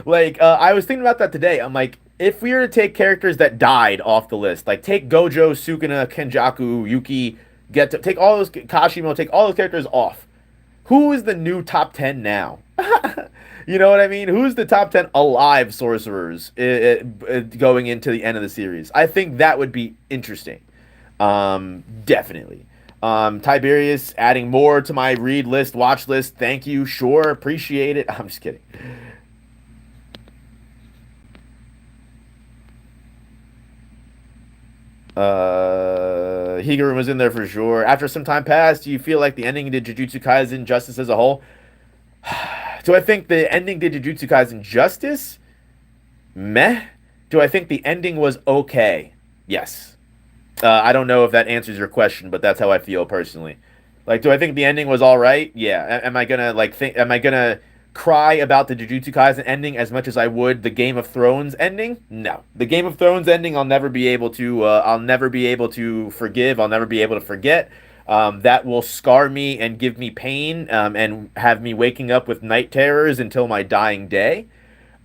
Like I was thinking about that today. I'm like if we were to take characters that died off the list, like take Gojo, Sukuna, Kenjaku, Yuki, take all those Kashimo, take all those characters off. Who is the new top 10 now? You know what I mean? Who's the top 10 alive sorcerers going into the end of the series? I think that would be interesting. Definitely. Tiberius adding more to my read list, watch list. Thank you. Sure. Appreciate it. I'm just kidding. Higurum was in there for sure. After some time passed, do you feel like the ending did Jujutsu Kaisen justice as a whole? Do I think the ending did Jujutsu Kaisen justice? Meh. Do I think the ending was okay? Yes. I don't know if that answers your question, but that's how I feel personally. Like, do I think the ending was all right? Yeah. Am I gonna like think? Am I gonna cry about the Jujutsu Kaisen ending as much as I would the Game of Thrones ending? No. The Game of Thrones ending, I'll never be able to. I'll never be able to forgive. I'll never be able to forget. That will scar me and give me pain and have me waking up with night terrors until my dying day.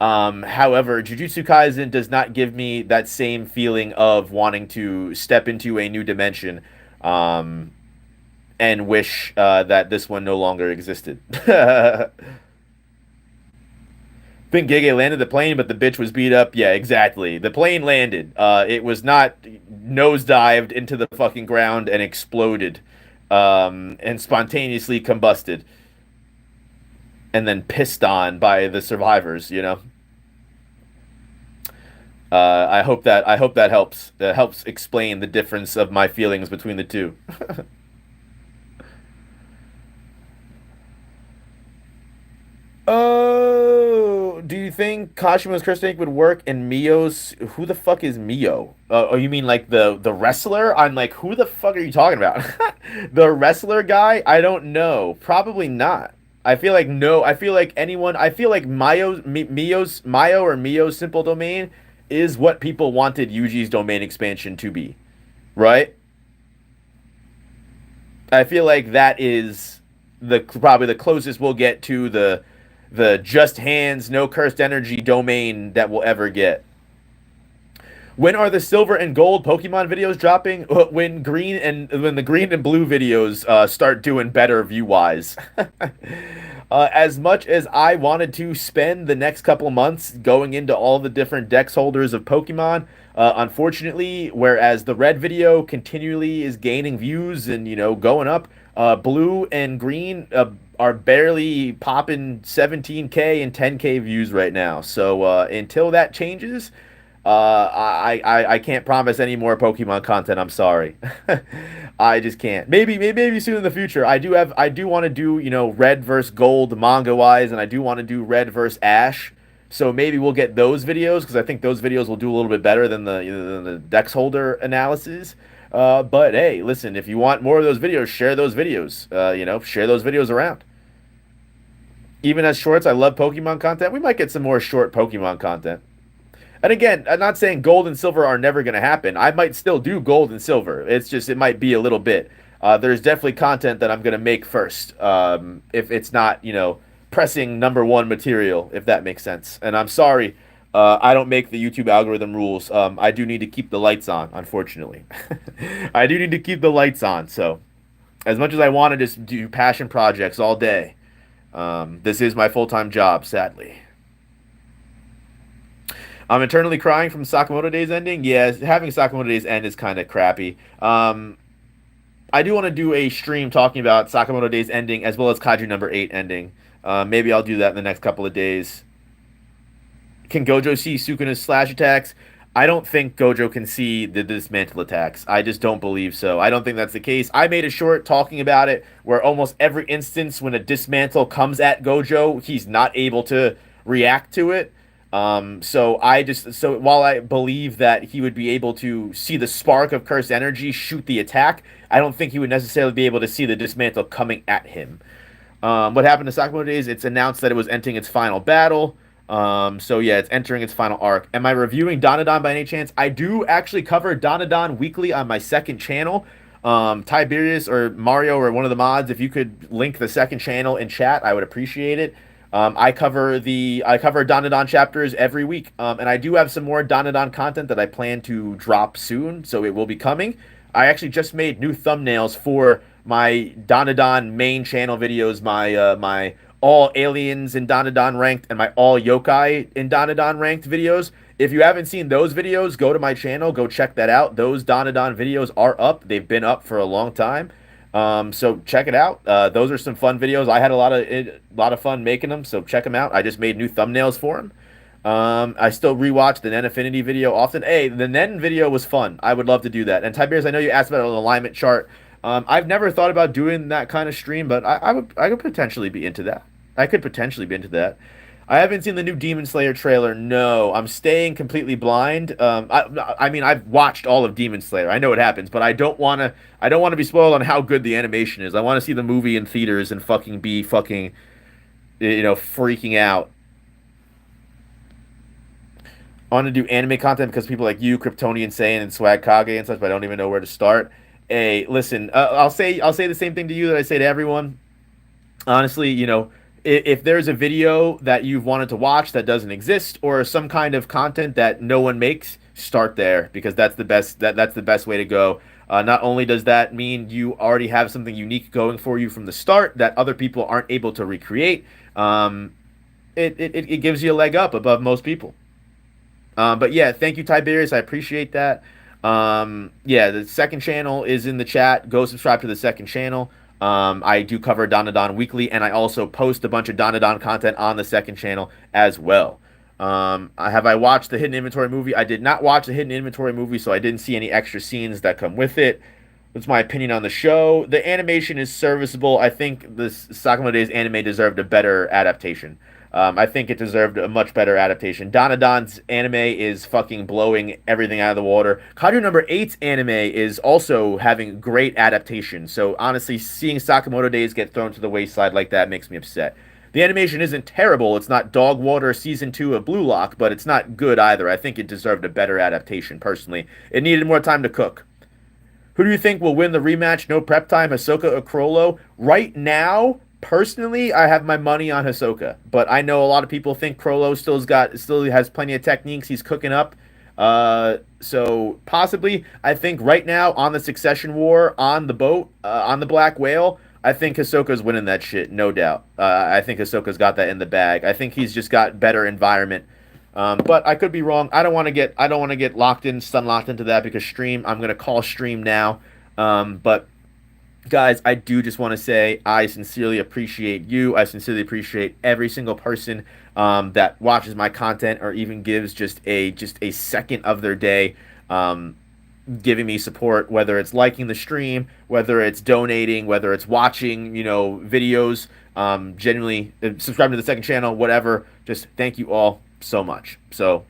However, Jujutsu Kaisen does not give me that same feeling of wanting to step into a new dimension and wish that this one no longer existed. Think Gege landed the plane, but the bitch was beat up. Yeah, exactly. The plane landed. It was not nosedived into the fucking ground and exploded and spontaneously combusted and then pissed on by the survivors, you know. I hope that helps. That helps explain the difference of my feelings between the two. Oh, do you think Kashima's Crystal would work in Mio's? Who the fuck is Mio? Oh, you mean like the wrestler? I'm like, who the fuck are you talking about? The wrestler guy? I don't know. Probably not. I feel like no. I feel like anyone. I feel like Mio or Mio's simple domain is what people wanted Yuji's domain expansion to be, right? I feel like that is the probably the closest we'll get to the just hands, no cursed energy domain that we'll ever get. When are the silver and gold Pokemon videos dropping? When the green and blue videos start doing better view wise. As much as I wanted to spend the next couple months going into all the different dex holders of Pokemon, unfortunately, whereas the red video continually is gaining views and going up, blue and green are barely popping 17K and 10K views right now. So until that changes, I can't promise any more Pokemon content. I'm sorry. I just can't. Maybe soon in the future. I do want to do red versus gold manga wise, and I do want to do red versus Ash. So maybe we'll get those videos because I think those videos will do a little bit better than the Dex holder analysis. But hey, listen, if you want more of those videos, share those videos. Share those videos around. Even as shorts, I love Pokemon content. We might get some more short Pokemon content. And again, I'm not saying gold and silver are never going to happen. I might still do gold and silver. It's just, it might be a little bit. There's definitely content that I'm going to make first. If it's not, pressing number one material, if that makes sense. And I'm sorry, I don't make the YouTube algorithm rules. I do need to keep the lights on, unfortunately. I do need to keep the lights on. So, as much as I want to just do passion projects all day, this is my full time job, sadly. I'm eternally crying from Sakamoto Days ending. Yeah, having Sakamoto Days end is kind of crappy. I do want to do a stream talking about Sakamoto Days ending as well as Kaiju number 8 ending. Maybe I'll do that in the next couple of days. Can Gojo see Sukuna's slash attacks? I don't think Gojo can see the dismantle attacks. I just don't believe so. I don't think that's the case. I made a short talking about it where almost every instance when a dismantle comes at Gojo, he's not able to react to it. So while I believe that he would be able to see the spark of cursed energy shoot the attack, I don't think he would necessarily be able to see the dismantle coming at him. What happened to Sakamoto Days? It's announced that it was entering its final battle. So yeah, it's entering its final arc. Am I reviewing Danadon by any chance? I do actually cover Danadon weekly on my second channel. Tiberius or Mario or one of the mods, if you could link the second channel in chat, I would appreciate it. I cover Danadon chapters every week, and I do have some more Danadon content that I plan to drop soon, so it will be coming. I actually just made new thumbnails for my Danadon main channel videos, my all aliens in Danadon ranked and my all yokai in Danadon ranked videos. If you haven't seen those videos, go to my channel, go check that out. Those Danadon videos are up. They've been up for a long time. So check it out. Those are some fun videos. I had a lot of fun making them, so check them out. I just made new thumbnails for them. I still rewatch the Nen Affinity video often. Hey, the Nen video was fun. I would love to do that. And Tiberius, I know you asked about an alignment chart. I've never thought about doing that kind of stream, but I could potentially be into that. I could potentially be into that. I haven't seen the new Demon Slayer trailer. No, I'm staying completely blind. I mean, I've watched all of Demon Slayer. I know what happens, but I don't want to. I don't want to be spoiled on how good the animation is. I want to see the movie in theaters and be freaking out. I want to do anime content because people like you, Kryptonian Saiyan, and Swag Kage and such, but I don't even know where to start. Hey, listen, I'll say the same thing to you that I say to everyone. Honestly, if there's a video that you've wanted to watch that doesn't exist, or some kind of content that no one makes, start there because that's the best. That's the best way to go. Not only does that mean you already have something unique going for you from the start that other people aren't able to recreate, it gives you a leg up above most people. But yeah, thank you, Tiberius. I appreciate that. Yeah, the second channel is in the chat. Go subscribe to the second channel. I do cover Danadon weekly, and I also post a bunch of Danadon content on the second channel as well. I watched the Hidden Inventory movie? I did not watch the Hidden Inventory movie, so I didn't see any extra scenes that come with it. That's my opinion on the show. The animation is serviceable. I think this Sakamoto Days anime deserved a better adaptation. I think it deserved a much better adaptation. Danadon's anime is fucking blowing everything out of the water. Kaiju number 8's anime is also having great adaptation. So honestly, seeing Sakamoto Days get thrown to the wayside like that makes me upset. The animation isn't terrible. It's not Dog Water Season 2 of Blue Lock, but it's not good either. I think it deserved a better adaptation, personally. It needed more time to cook. Who do you think will win the rematch? No prep time, Hisoka or Chrollo? Right now, personally, I have my money on Hisoka, but I know a lot of people think Chrollo still has plenty of techniques he's cooking up. So possibly, I think right now on the Succession War on the boat on the Black Whale, I think Hisoka's winning that shit, no doubt. I think Hisoka's got that in the bag. I think he's just got better environment. But I could be wrong. I don't want to get stun locked into that because I'm gonna call stream now. But guys, I do just want to say I sincerely appreciate you. I sincerely appreciate every single person that watches my content or even gives just a second of their day giving me support, whether it's liking the stream, whether it's donating, whether it's watching, videos, genuinely subscribing to the second channel, whatever. Just thank you all. so much. So,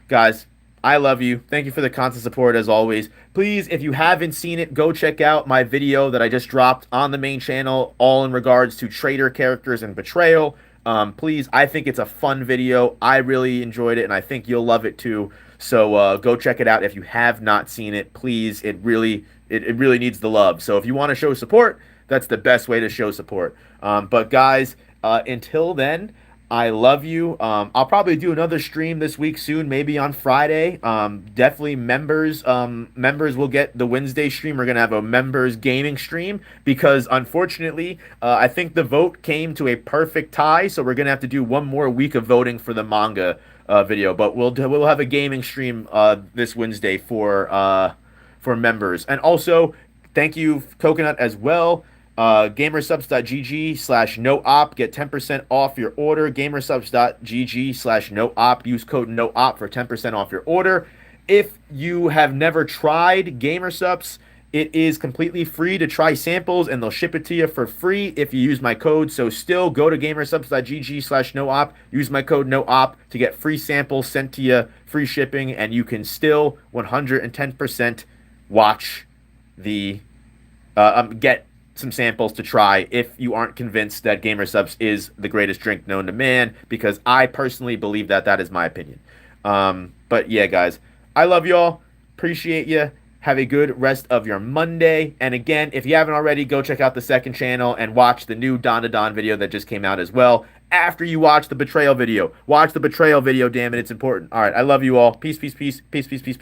guys, I love you. Thank you for the constant support as always. Please, if you haven't seen it, go check out my video that I just dropped on the main channel, all in regards to traitor characters and betrayal. Please, I think it's a fun video. I really enjoyed it, and I think you'll love it too. So go check it out if you have not seen it. Please, it really needs the love. So if you want to show support, that's the best way to show support. But guys, until then, I love you. I'll probably do another stream this week soon, maybe on Friday. Definitely members will get the Wednesday stream. We're gonna have a members gaming stream because unfortunately, I think the vote came to a perfect tie. So we're gonna have to do one more week of voting for the manga video. But we'll have a gaming stream this Wednesday for members. And also, thank you Coconut as well. Gamersubs.gg/no-op. Get 10% off your order. Gamersubs.gg/no-op. Use code no-op for 10% off your order. If you have never tried Gamersubs, it is completely free to try samples, and they'll ship it to you for free if you use my code. So still go to gamersubs.gg/no-op. Use my code no-op to get free samples sent to you, free shipping, and you can still 110% watch the get some samples to try if you aren't convinced that Gamersubs is the greatest drink known to man, because I personally believe that. That is my opinion. But yeah, guys, I love y'all. Appreciate you. Have a good rest of your Monday. And again, if you haven't already, go check out the second channel and watch the new Don to Don video that just came out as well. After you watch the betrayal video, watch the betrayal video. Damn it, it's important. All right, I love you all. Peace, peace, peace, peace, peace, peace, peace.